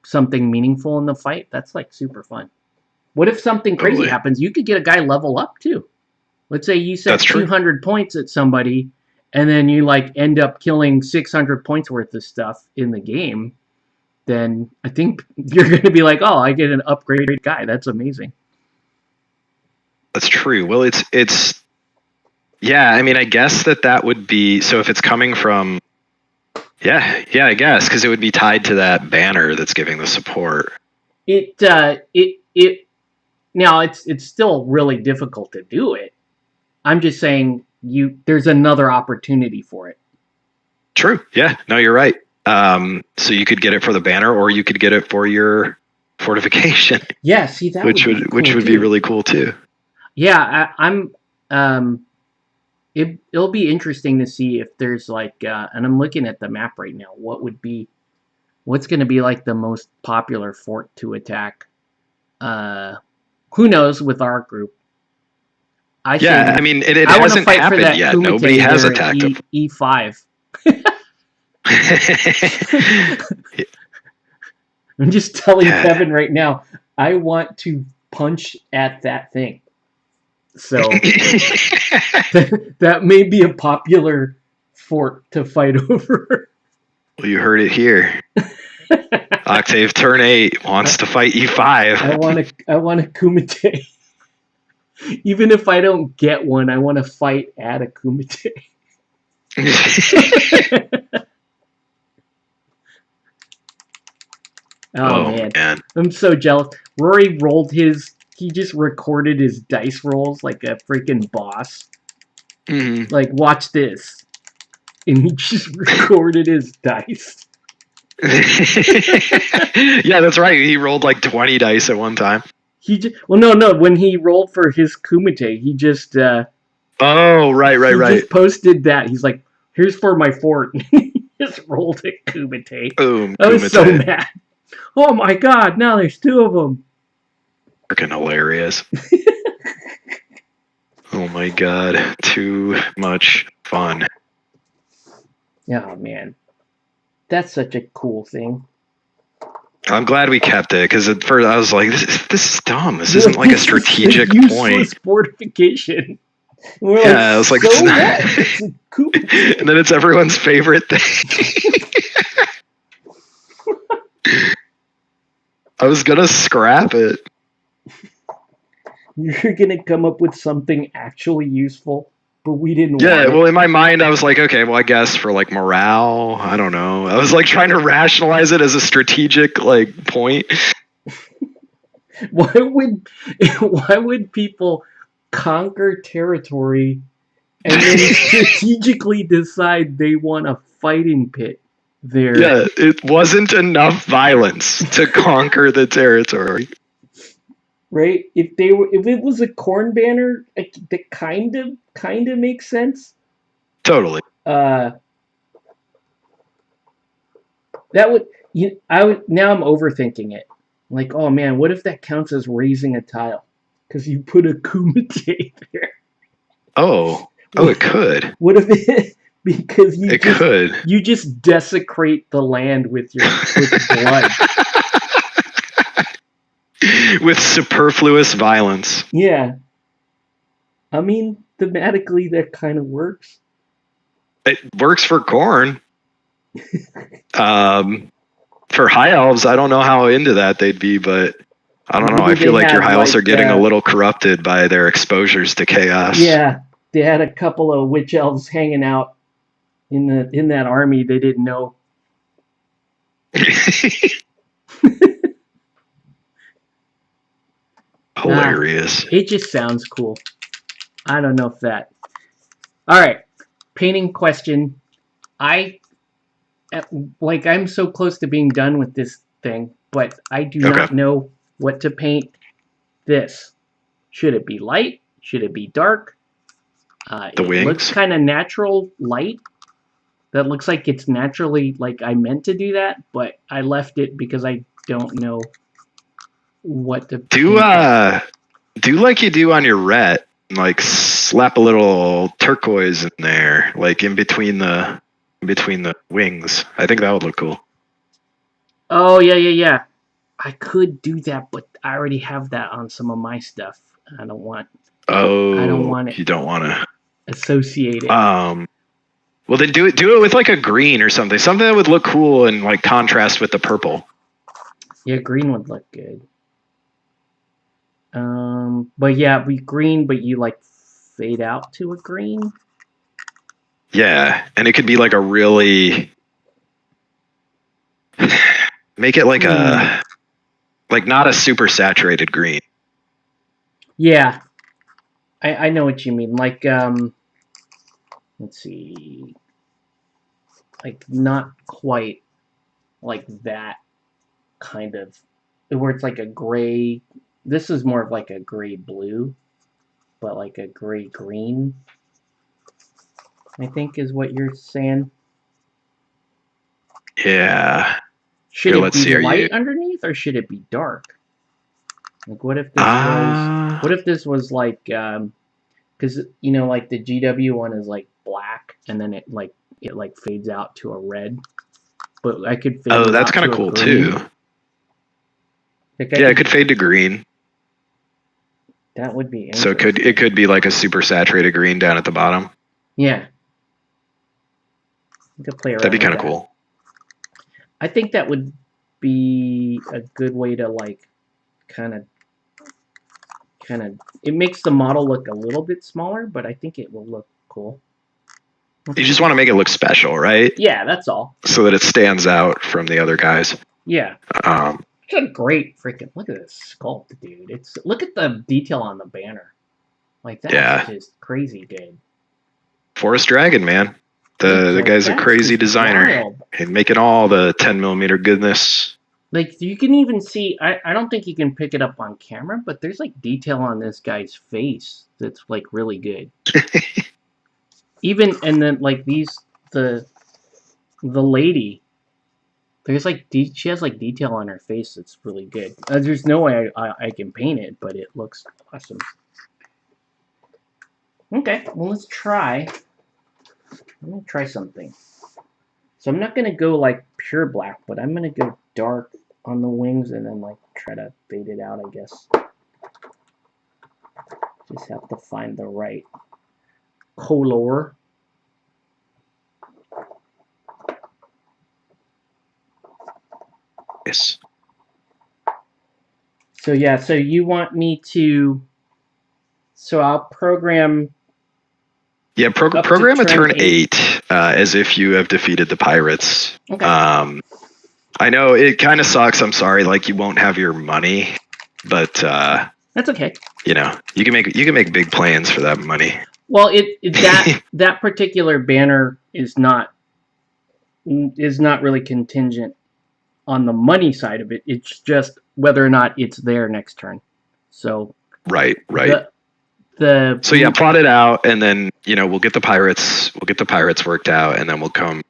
something meaningful in the fight, that's like super fun. What if something crazy happens? You could get a guy level up too. Let's say you set 200 points at somebody, and then you like end up killing 600 points worth of stuff in the game. Then I think you're going to be like, oh, I get an upgraded guy. That's amazing. That's true. Well, it's yeah. I mean, I guess that would be so if it's coming from yeah. I guess because it would be tied to that banner that's giving the support. Now it's still really difficult to do it. I'm just saying there's another opportunity for it. True. Yeah. No, you're right. So you could get it for the banner, or you could get it for your fortification. Yeah, see that which would be really cool too. Yeah, it'll be interesting to see if there's like, and I'm looking at the map right now. What's going to be like the most popular fort to attack? Who knows with our group? I mean, it hasn't happened yet. Nobody has attacked them. E5. I'm just telling Yeah. Kevin right now, I want to punch at that thing. So that may be a popular fort to fight over. Well, you heard it here. Octave turn 8 wants to fight E5. I want a Kumite. Even if I don't get one, I want to fight at a Kumite. Oh man, I'm so jealous. Rory rolled his. He just recorded his dice rolls like a freaking boss. Mm-hmm. Like, watch this, and he just recorded his dice. Yeah, that's right. He rolled like 20 dice at one time. He just no. When he rolled for his Kumite, he just oh right. He just posted that. He's like, "Here's for my fort." He just rolled a Kumite. Boom. I was so mad. Oh my god! Now there's 2 of them. Freaking hilarious. Oh my god, too much fun. Oh man, that's such a cool thing. I'm glad we kept it because at first I was like, "This is dumb. This isn't like a strategic point." Fortification. Yeah, I was like, so "It's not." It's a and then it's everyone's favorite thing. I was gonna scrap it. You're gonna come up with something actually useful, but we didn't. Yeah, well, in my mind, I was like, okay, well, I guess for like morale, I don't know. I was like trying to rationalize it as a strategic like point. Why would people conquer territory and then strategically decide they want a fighting pit there? Yeah, it wasn't enough violence to conquer the territory. Right? If it was a corn banner, that kind of makes sense. Totally. That would now I'm overthinking it. Like, oh man, what if that counts as raising a tile? Because you put a Kumite there. Oh, it could. What if it because could. You just desecrate the land with blood. With superfluous violence. Yeah. I mean, thematically that kind of works. It works for corn. For high elves, I don't know how into that they'd be, but I don't know. I feel like your high elves are getting a little corrupted by their exposures to chaos. Yeah, they had a couple of witch elves hanging out in that army they didn't know. Hilarious. It just sounds cool. I don't know if that. All right, painting question. I'm so close to being done with this thing, but I do not know what to paint this. Should it be light? Should it be dark? The wings? It looks kind of natural light. That looks like it's naturally like I meant to do that, but I left it because I don't know what to do like you do on your ret, like slap a little turquoise in there, like in between the wings. I think that would look cool. Oh yeah. I could do that, but I already have that on some of my stuff. I don't want it. You don't want to associate it. Well, then do it with like a green or something that would look cool and like contrast with the purple. Yeah, green would look good. But yeah, be green, but you like fade out to a green. Yeah, and it could be like a really make it like a not a super saturated green. Yeah, I know what you mean. Like let's see, like not quite like that kind of where it's like a gray. This is more of like a gray blue, but like a gray green, I think is what you're saying. Yeah. Should it be light underneath or should it be dark? Like what if this was like because like the GW one is like black and then it like it like fades out to a red. But I could fade Oh, it that's out kind to of a cool green. too. Like Yeah, it could fade to green. that would be So interesting. it could be like a super saturated green down at the bottom. Yeah. You could play around That'd be with kind of that. cool. I think that would be a good way to like kind of it makes the model look a little bit smaller, but I think it will look cool. You just want to make it look special, right? Yeah, that's all. So that it stands out from the other guys. Yeah. Um, It's a great freaking look at this sculpt, dude. It's look at the detail on the banner. Like that's Yeah. just crazy good. Forest Dragon, man. The guy's a crazy designer. Wild. And making all the 10mm goodness. Like you can even see I don't think you can pick it up on camera, but there's like detail on this guy's face that's like really good. Even and then like these the lady there's like she has like detail on her face that's really good. There's no way I can paint it, but it looks awesome. Okay, well let's try. I'm gonna try something. So I'm not gonna go like pure black, but I'm gonna go dark on the wings and then like try to fade it out, I guess. Just have to find the right color. Yes. So yeah, so you want me to so I'll program. Yeah, program a turn 8 as if you have defeated the pirates. Okay. I know it kind of sucks. I'm sorry, like you won't have your money, but that's okay. You know, you can make big plans for that money. Well, that particular banner is not really contingent on the money side of it. It's just whether or not it's there next turn. So right. So yeah, plot it out, and then we'll get the pirates worked out, and then we'll come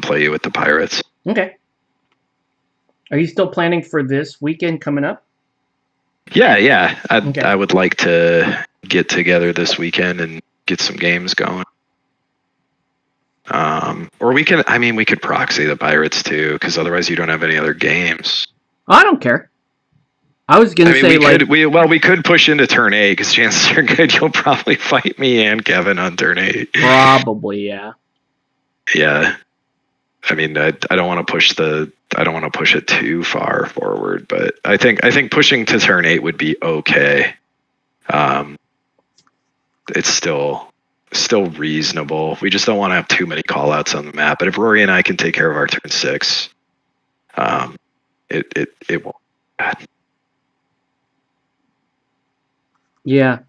play you with the pirates. Okay. Are you still planning for this weekend coming up? Yeah. I would like to get together this weekend and get some games going. Or we could proxy the pirates too, because otherwise you don't have any other games. I don't care. I was gonna say we could push into turn 8 because chances are good you'll probably fight me and Kevin on turn 8. Probably, yeah. Yeah, I mean I don't want to push it too far forward, but I think pushing to turn 8 would be okay. It's still reasonable. We just don't want to have too many callouts on the map. But if Rory and I can take care of our turn 6, it won't be bad. Yeah.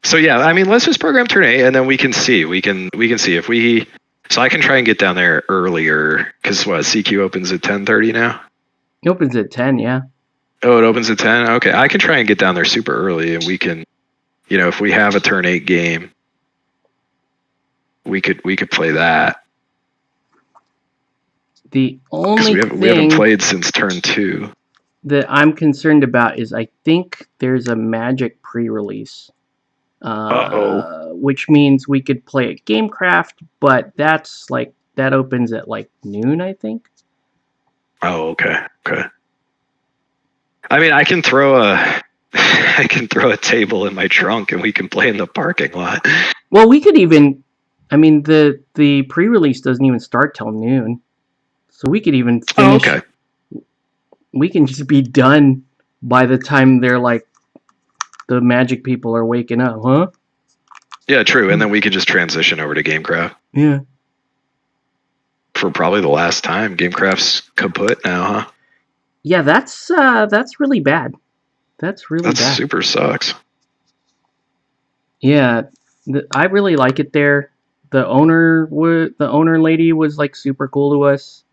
So yeah, I mean, let's just program turn 8, and then we can see. We can see if we. So I can try and get down there earlier because CQ opens at 10:30 now. It opens at 10, yeah. Oh, it opens at 10. Okay, I can try and get down there super early, and we can, if we have a turn 8 game, we could play that. The only we haven't played since turn 2. That I'm concerned about is I think there's a Magic pre-release, which means we could play at Gamecraft, but that opens at like noon, I think. Oh, okay. I mean, I can throw a table in my trunk and we can play in the parking lot. Well, we could even. I mean, the pre-release doesn't even start till noon, so we could even finish. Oh, okay. We can just be done by the time they're like the Magic people are waking up, huh? Yeah, true. And then we could just transition over to Gamecraft. Yeah. For probably the last time. Gamecraft's kaput now, huh? Yeah, that's really bad. That super sucks. Yeah, I really like it there. The owner lady was like super cool to us.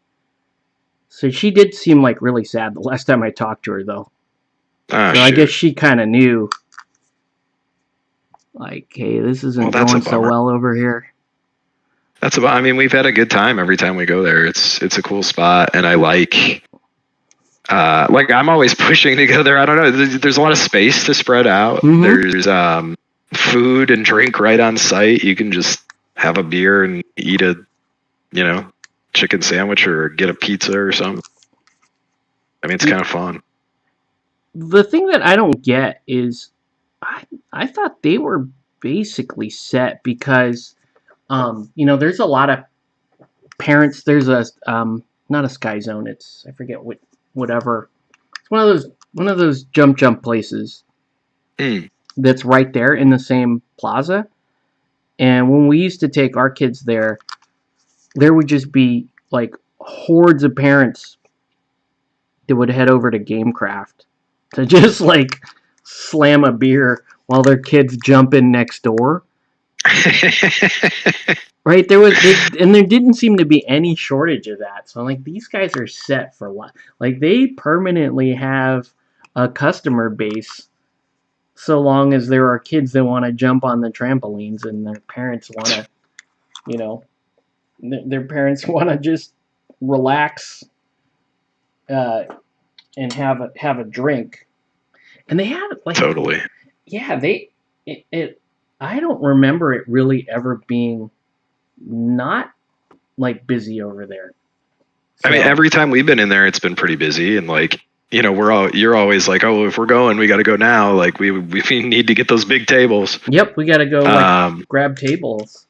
So she did seem like really sad the last time I talked to her, though. I guess she kind of knew, like, hey, this isn't going so well over here. I mean, we've had a good time every time we go there. It's a cool spot, and I like I'm always pushing to go there. I don't know. There's a lot of space to spread out. Mm-hmm. There's food and drink right on site. You can just have a beer and eat a, you know, chicken sandwich or get a pizza or something. I mean, it's kind of fun. The thing that I don't get is I thought they were basically set because there's a lot of parents. There's a not a Sky Zone. It's I forget whatever. It's one of those jump places Mm. that's right there in the same plaza. And when we used to take our kids there would just be like hordes of parents that would head over to Gamecraft to just like slam a beer while their kids jump in next door. Right, and there didn't seem to be any shortage of that. So like these guys are set for life. Like they permanently have a customer base so long as there are kids that want to jump on the trampolines and their parents want to, you know, their parents want to just relax and have a drink. And they had like Totally. yeah, it I don't remember it really ever being not like busy over there. I mean, every time we've been in there, it's been pretty busy, and like, you're always like, oh, if we're going, we got to go now. Like we need to get those big tables. Yep, we got to go like grab tables.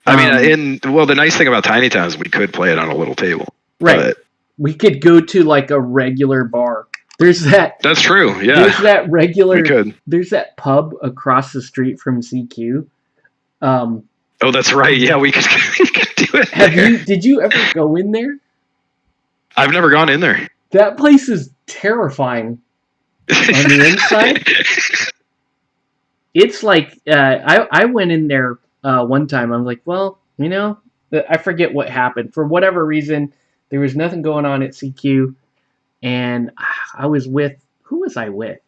I mean, the nice thing about Tiny Town is we could play it on a little table. Right. But we could go to like a regular bar. There's that. That's true. Yeah. There's that regular. We could. There's that pub across the street from CQ. Oh, that's right. Yeah, we could do it. Did you ever go in there? I've never gone in there. That place is terrifying on the inside. It's like I went in there one time. I was like, well, I forget what happened. For whatever reason, there was nothing going on at CQ, and I was with who was I with?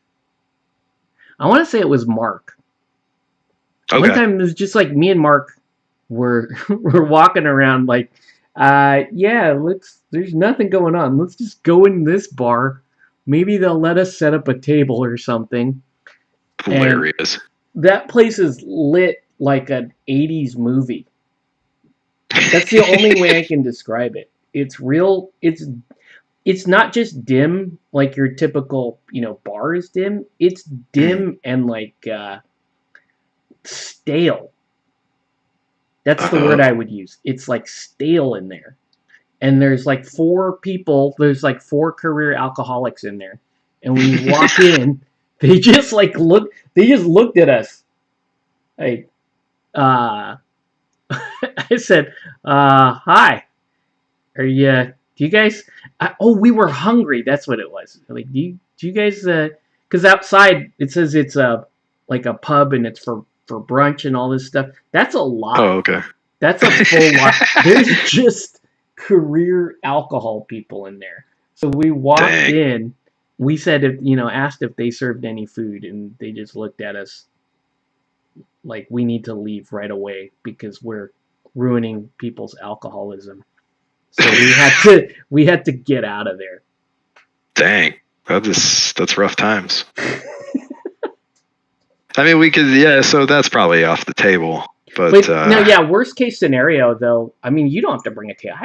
I want to say it was Mark. Okay. One time it was just like me and Mark were walking around like, there's nothing going on. Let's just go in this bar. Maybe they'll let us set up a table or something. Hilarious. And that place is lit like an 80s movie. That's the only way I can describe it. It's real. It's not just dim like your typical, bar is dim. It's dim and like stale. That's the word I would use. It's like stale in there. And there's like four career alcoholics in there. And when you walk in, they just looked at us. Like, I said, hi. Do you guys, we were hungry. That's what it was. Like, do you guys, because outside it says it's like a pub and it's for brunch and all this stuff. That's a lot. Oh, okay. That's a full lot. There's just career alcohol people in there. So we walked in. We said, asked if they served any food, and they just looked at us like we need to leave right away because we're ruining people's alcoholism. So we had to get out of there. Dang, that's rough times. I mean, we could, so that's probably off the table. But no, worst case scenario though. I mean, you don't have to bring a table.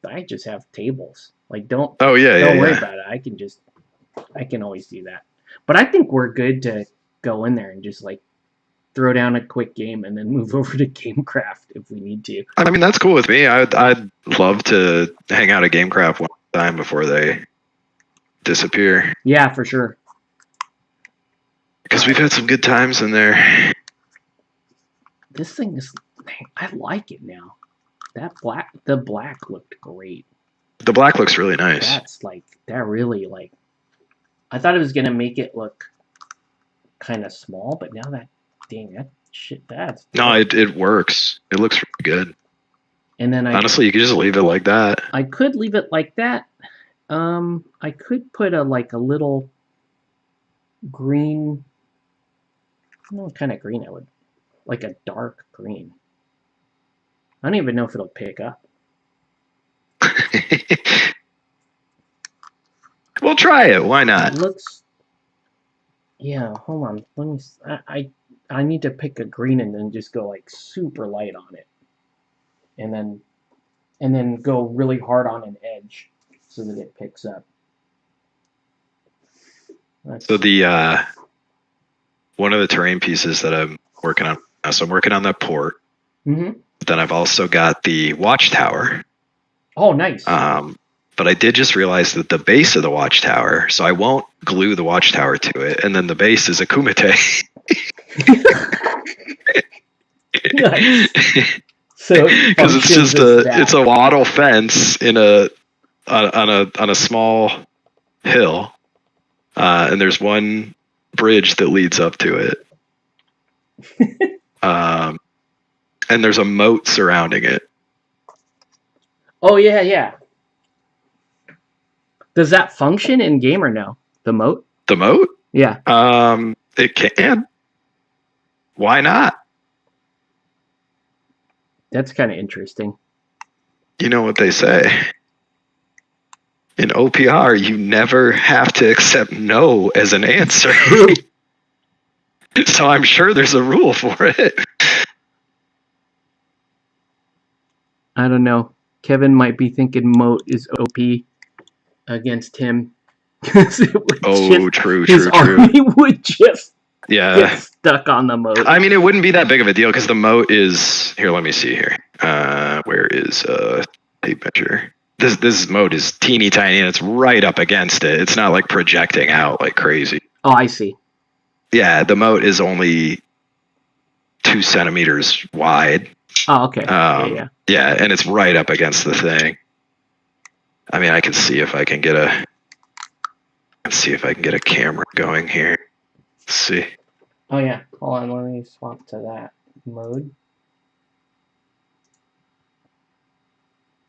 I just have tables. Like, don't worry about it. I can always do that. But I think we're good to go in there and just like throw down a quick game and then move over to Gamecraft if we need to. I mean, that's cool with me. I'd love to hang out at Gamecraft one time before they disappear. Yeah, for sure. Because we've had some good times in there. This thing is, I like it now. The black looked great. The black looks really nice. That really I thought it was going to make it look kind of small, but now No, it works. It looks really good. And then honestly, you could just leave it like that. I could leave it like that. I could put a little green. I don't know what kind of green I would. Like a dark green. I don't even know if it'll pick up. We'll try it. Why not? It looks. Yeah, hold on. Let me. I need to pick a green and then just go like super light on it. and then go really hard on an edge so that it picks up. So the one of the terrain pieces that I'm working on, so I'm working on the port. Mm-hmm. But then I've also got the watchtower. Oh, nice. But I did just realize that the base of the watchtower, so I won't glue the watchtower to it, and then the base is a kumite. Nice. So because it's just it's a wattle fence in on a small hill, and there's one bridge that leads up to it, and there's a moat surrounding it. Oh yeah. Does that function in game or no? The moat? The moat? Yeah. It can. Why not? That's kind of interesting. You know what they say. In OPR, you never have to accept no as an answer. So I'm sure there's a rule for it. I don't know. Kevin might be thinking moat is OP against him. True. His army would just get stuck on the moat. I mean, it wouldn't be that big of a deal because the moat is here. Let me see here. Where is tape measure? This moat is teeny tiny and it's right up against it. It's not like projecting out like crazy. Oh, I see. Yeah, the moat is only 2 centimeters wide. Oh, okay. Yeah, and it's right up against the thing. I mean, I can see if I can get a. Let's see if I can get a camera going here. Let's see. Oh yeah, hold on. Let me swap to that mode.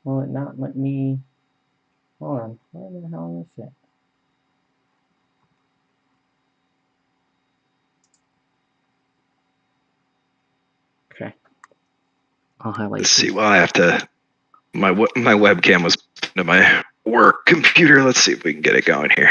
Will it not let me? Hold on. Where the hell is it? Okay. I'll highlight. Let's see. Well, I have to. My webcam was to my work computer. Let's see if we can get it going here.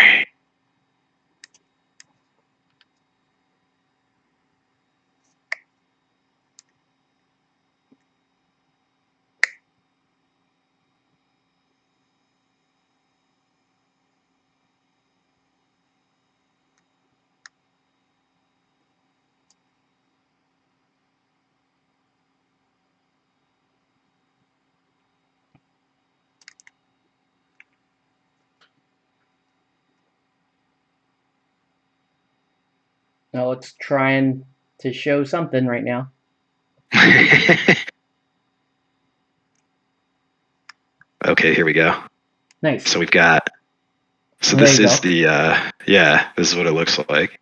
No, it's trying to show something right now. Okay, here we go. Nice. So we've got. So this is the this is what it looks like.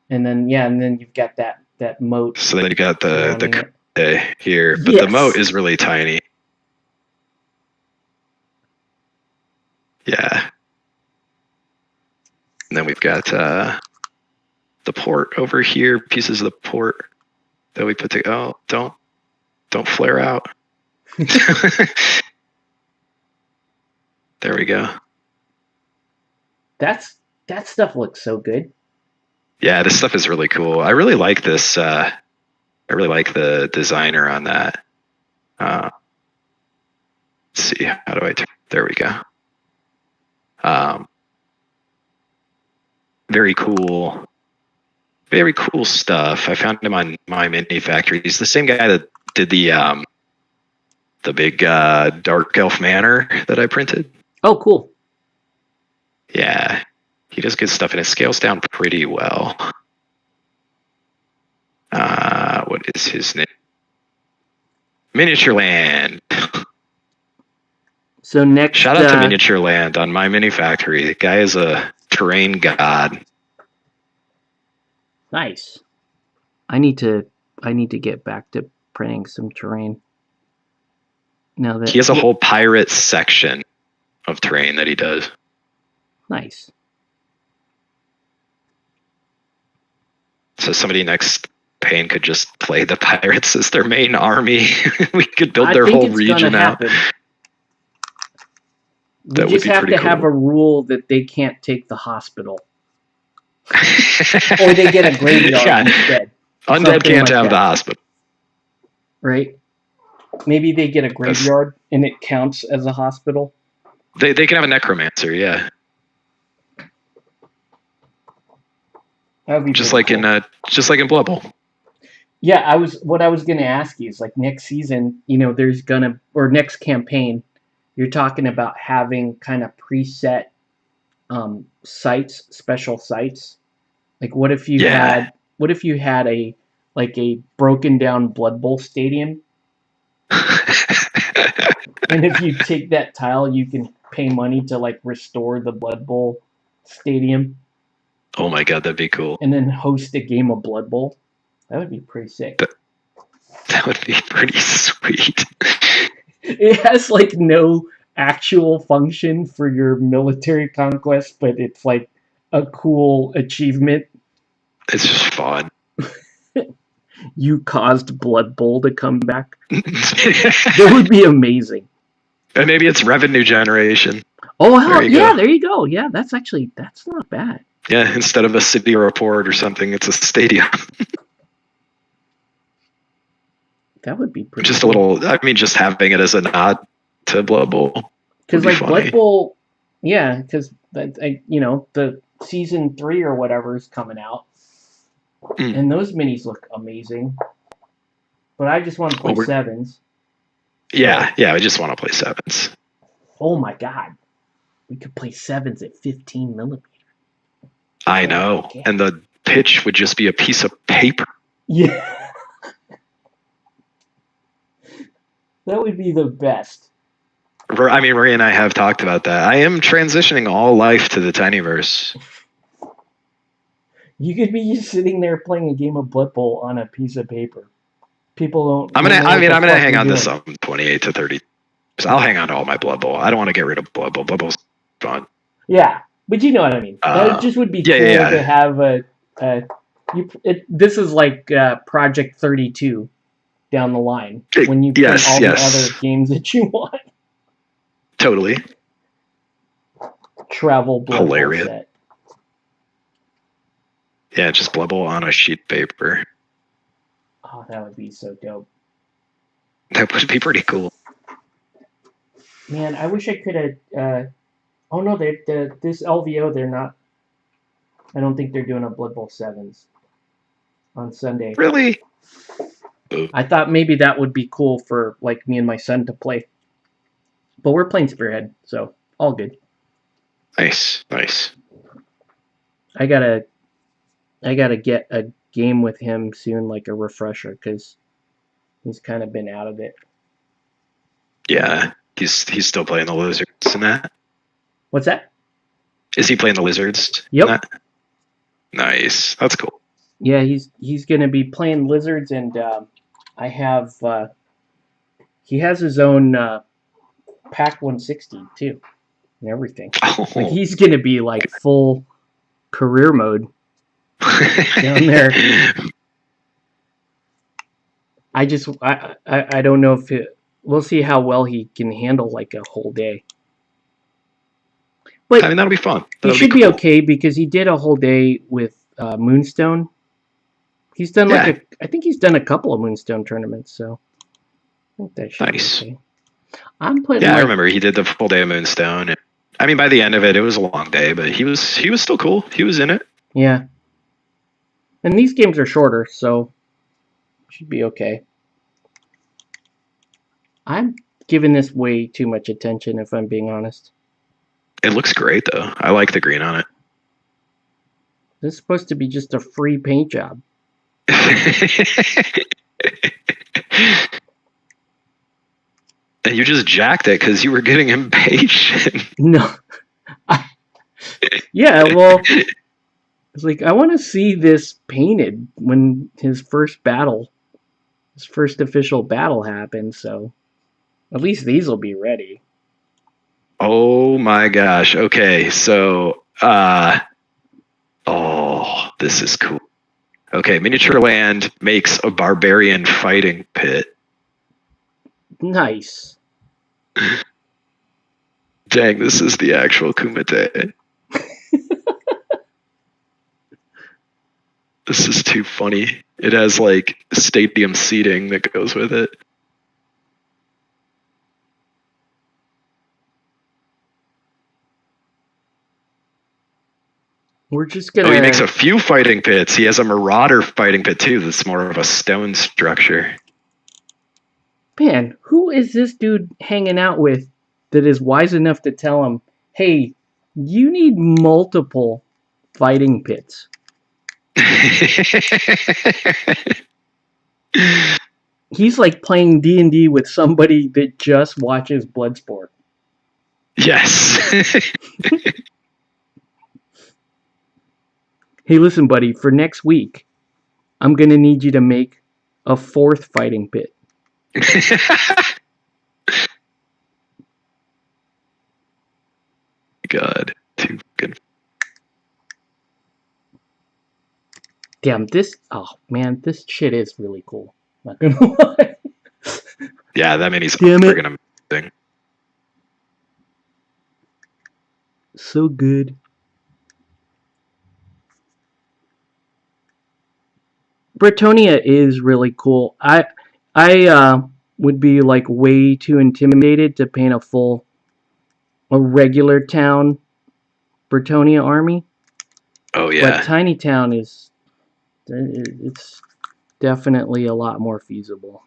And then you've got that moat. So then you got the here, but the moat is really tiny. Yeah. And then we've got the port over here, pieces of the port that we put together. Oh, don't flare out. There we go. That stuff looks so good. Yeah, this stuff is really cool. I really like this. I really like the designer on that. Let's see, how do I turn? There we go. Very cool stuff. I found him on My Mini Factory. He's the same guy that did the big Dark Elf Manor that I printed. Oh, cool. Yeah, he does good stuff, and it scales down pretty well. What is his name? Miniature Land. So next, shout out to Miniature Land on My Mini Factory. The guy is a terrain god. Nice. I need to get back to printing some terrain. Now that he has a whole pirate section of terrain that he does. Nice. So somebody next pain could just play the pirates as their main army. We could build their whole region out. We just have to have a rule that they can't take the hospital. Or they get a graveyard instead. Undead can't have the hospital. right? Maybe they get a That's graveyard and it counts as a hospital. they can have a necromancer, yeah. That would be Just pretty like in cool. Blood Bowl. Yeah, what I was gonna ask you is like next season, there's gonna or next campaign, you're talking about having kind of preset sites, special sites. Like Yeah. what if you had a like a broken down Blood Bowl stadium, and if you take that tile, you can pay money to like restore the Blood Bowl stadium, Oh my god, that'd be cool. and then host a game of Blood Bowl. That would be pretty sick. That, that would be pretty sweet. It has like no actual function for your military conquest, but it's like a cool achievement. It's just fun. You caused Blood Bowl to come back. And That would be amazing. maybe it's revenue generation. Oh There hell you yeah, go. there you go. Yeah, that's not bad. Yeah, instead of a city report or something, it's a stadium. That would be pretty Just a cool. little. I mean, just having it as a nod to Blood Bowl would Because be like Blood funny. Bowl, yeah, because the season 3 or whatever is coming out, Mm. and those minis look amazing. But I just want to play Well, sevens. yeah. I just want to play sevens. Oh my god, we could play sevens at 15 millimeter. I know, Okay. and the pitch would just be a piece of paper. Yeah. That would be the best. I mean, Marie and I have talked about that. I am transitioning all life to the Tinyverse. You could be just sitting there playing a game of Blood Bowl on a piece of paper. People don't. I'm Won't know what the gonna fuck hang you're on to doing. some 28 to 30. I'll hang on to all my Blood Bowl. I don't want to get rid of Blood Bowl. Blood Bowl's fun. Yeah, but you know what I mean. That just would be Yeah, cool yeah, to yeah. have this is like Project 32 down the line when you play Yes, all yes. the other games that you want. Totally. Travel Blood Hilarious. Bowl set. Yeah, just Blood Bowl on a sheet of paper. Oh, that would be so dope. That would be pretty cool. Man, I wish I could have. Oh no, this LVO they're not. I don't think they're doing a Blood Bowl sevens on Sunday. Really? I thought maybe that would be cool for like me and my son to play, but we're playing Spearhead, so all good. Nice. I gotta get a game with him soon, like a refresher, because he's kind of been out of it. Yeah, he's still playing the Lizards in that. What's that? Is he playing the Lizards? Yep. In that? Nice. That's cool. Yeah, he's gonna be playing Lizards, and I have he has his own Pack 160 too, and everything. Like Oh. he's gonna be like full career mode down there. I don't know if we'll see how well he can handle like a whole day. But I mean, that'll be fun. he should be okay because he did a whole day with Moonstone. He's done I think he's done a couple of Moonstone tournaments, so I think that should be okay. I'm putting. Yeah, I remember he did the full day of Moonstone. And, I mean, by the end of it, it was a long day, but he was still cool. He was in it. Yeah. And these games are shorter, so should be okay. I'm giving this way too much attention, if I'm being honest. It looks great, though. I like the green on it. This is supposed to be just a free paint job. And you just jacked it because you were getting impatient. No. Yeah, well, it's like, I want to see this painted when his first official battle happens, so at least these will be ready. Oh my gosh. Okay, so this is cool. Okay, Miniature Land makes a barbarian fighting pit. Nice. Dang, this is the actual Kumite. This is too funny. It has like stadium seating that goes with it. We're just gonna. Oh, he makes a few fighting pits. He has a marauder fighting pit too. That's more of a stone structure. Man, who is this dude hanging out with that is wise enough to tell him, hey, you need multiple fighting pits? He's like playing D&D with somebody that just watches Bloodsport. Yes. Hey, listen, buddy, for next week, I'm going to need you to make a 4th fighting pit. God, too good. Damn, this shit is really cool. Not gonna lie. Yeah, that mini's Damn it. friggin' amazing. So good. Bretonia is really cool. I would be like way too intimidated to paint a regular town Bretonia army. Oh yeah. But Tiny Town it's definitely a lot more feasible.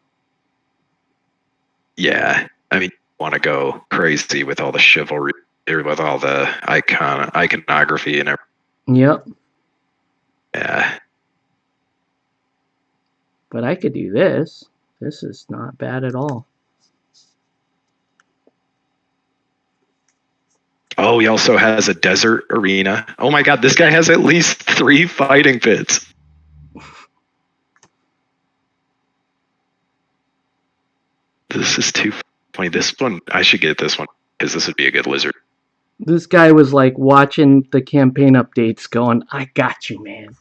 Yeah, I mean, you want to go crazy with all the chivalry, or with all the iconography and everything. Yep. Yeah. But I could do this. This is not bad at all. Oh, he also has a desert arena. Oh my god, this guy has at least 3 fighting pits. This is too funny. This one, I should get this one because this would be a good lizard. This guy was like watching the campaign updates going, I got you, man.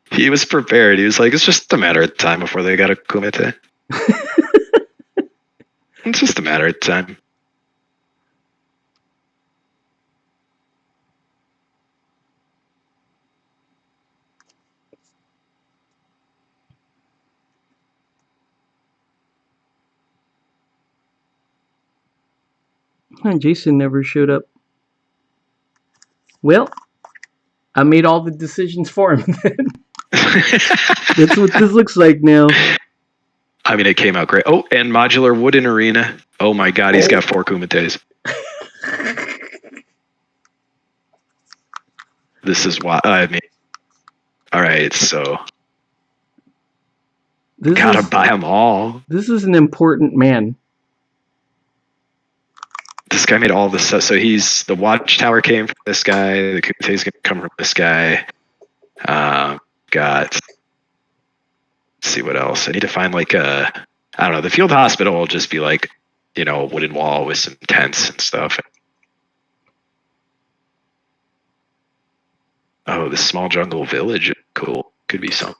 He was prepared. He was like, it's just a matter of time before they got a kumite. It's just a matter of time. And Jason never showed up. Well, I made all the decisions for him. That's what this looks like now. I mean, it came out great. Oh, and modular wooden arena. Oh my god, he's got 4 kumites. This is why, I mean, all right, so gotta buy them all. This is an important man. This guy made all this stuff. So the watchtower came from this guy. The kumite's gonna come from this guy. Let's see what else. I need to find like I don't know. The field hospital will just be like, a wooden wall with some tents and stuff. Oh, the small jungle village. Cool. Could be something.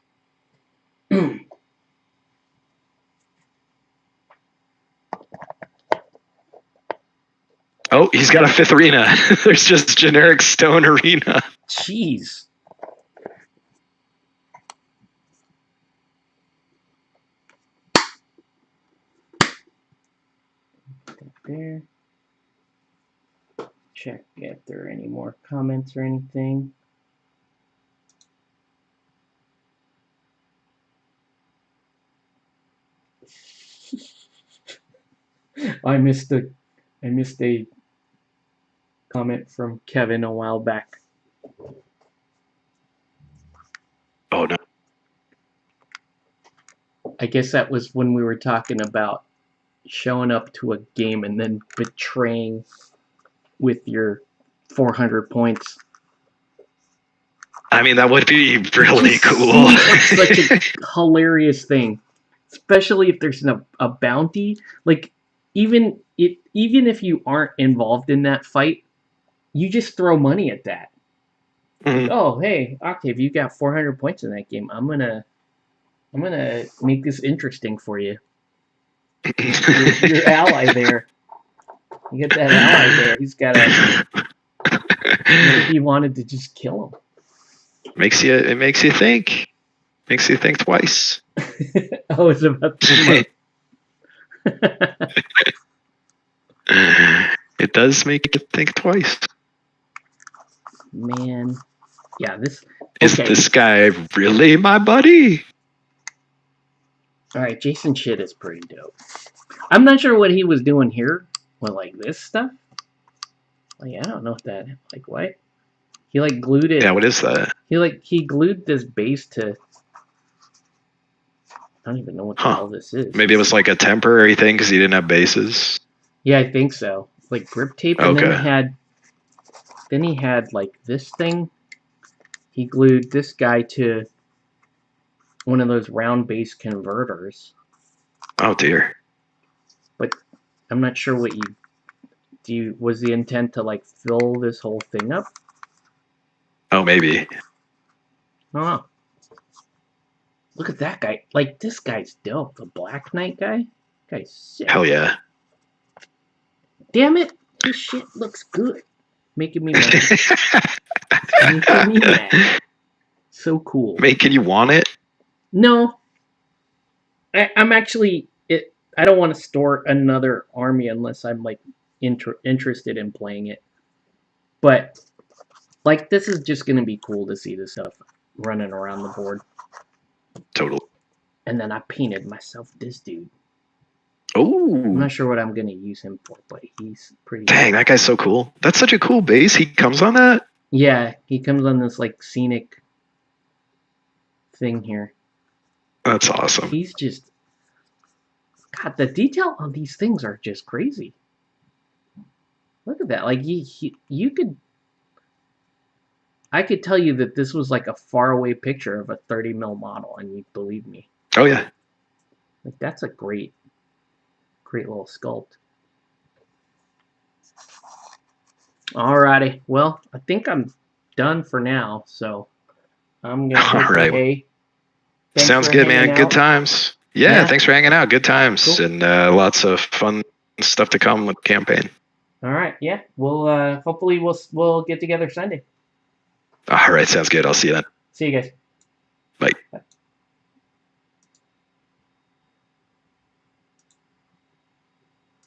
Oh, he's got a 5th arena. There's just generic stone arena. Jeez. There. Check if there are any more comments or anything. I missed a comment from Kevin a while back. Oh no. I guess that was when we were talking about showing up to a game and then betraying with your 400 points. I mean, that would be really cool. Such a hilarious thing, especially if there's a bounty. Like, even if you aren't involved in that fight, you just throw money at that. Mm-hmm. Oh, hey, Octave, you got 400 points in that game. I'm gonna make this interesting for you. Your ally there. You get that ally there. He's got a What if he wanted to just kill him? It makes you think. Makes you think twice. Oh, it's about the It does make you think twice. Man. Yeah, this. Is Okay. this guy really my buddy? Alright, Jason shit is pretty dope. I'm not sure what he was doing here with like this stuff. Like, I don't know if that like what? He like glued it. Yeah, what is that? He glued this base to I don't even know what the hell this is. Maybe it was like a temporary thing because he didn't have bases. Yeah, I think so. Like grip tape, and Okay. then he had like this thing. He glued this guy to one of those round base converters. Oh dear. But I'm not sure what was the intent to like fill this whole thing up? Oh, maybe. Oh. Look at that guy. Like, this guy's dope. The Black Knight guy? Guy's sick. Hell yeah. Damn it. This shit looks good. Making me mad. Making me mad. So cool. Making you want it? No. I'm actually... I don't want to store another army unless I'm, like, interested in playing it. But, like, this is just going to be cool to see this stuff running around the board. Totally. And then I painted myself this dude. Oh. I'm not sure what I'm going to use him for, but he's pretty... Dang, that guy's so cool. That's such a cool base. He comes on that? Yeah, he comes on this, like, scenic thing here. That's awesome. He's just... God, the detail on these things are just crazy. Look at that. Like, you could... I could tell you that this was, like, a faraway picture of a 30 mil model, and you'd believe me. Oh, yeah. Like, that's a great little sculpt. Alrighty. Well, I think I'm done for now, so I'm going to Alright. Hey, sounds good, man. Out. Good times. Yeah, thanks for hanging out. Good times. Cool. And lots of fun stuff to come with the campaign. Alright, yeah. We'll hopefully we'll get together Sunday. Alright, sounds good. I'll see you then. See you guys. Bye. Bye.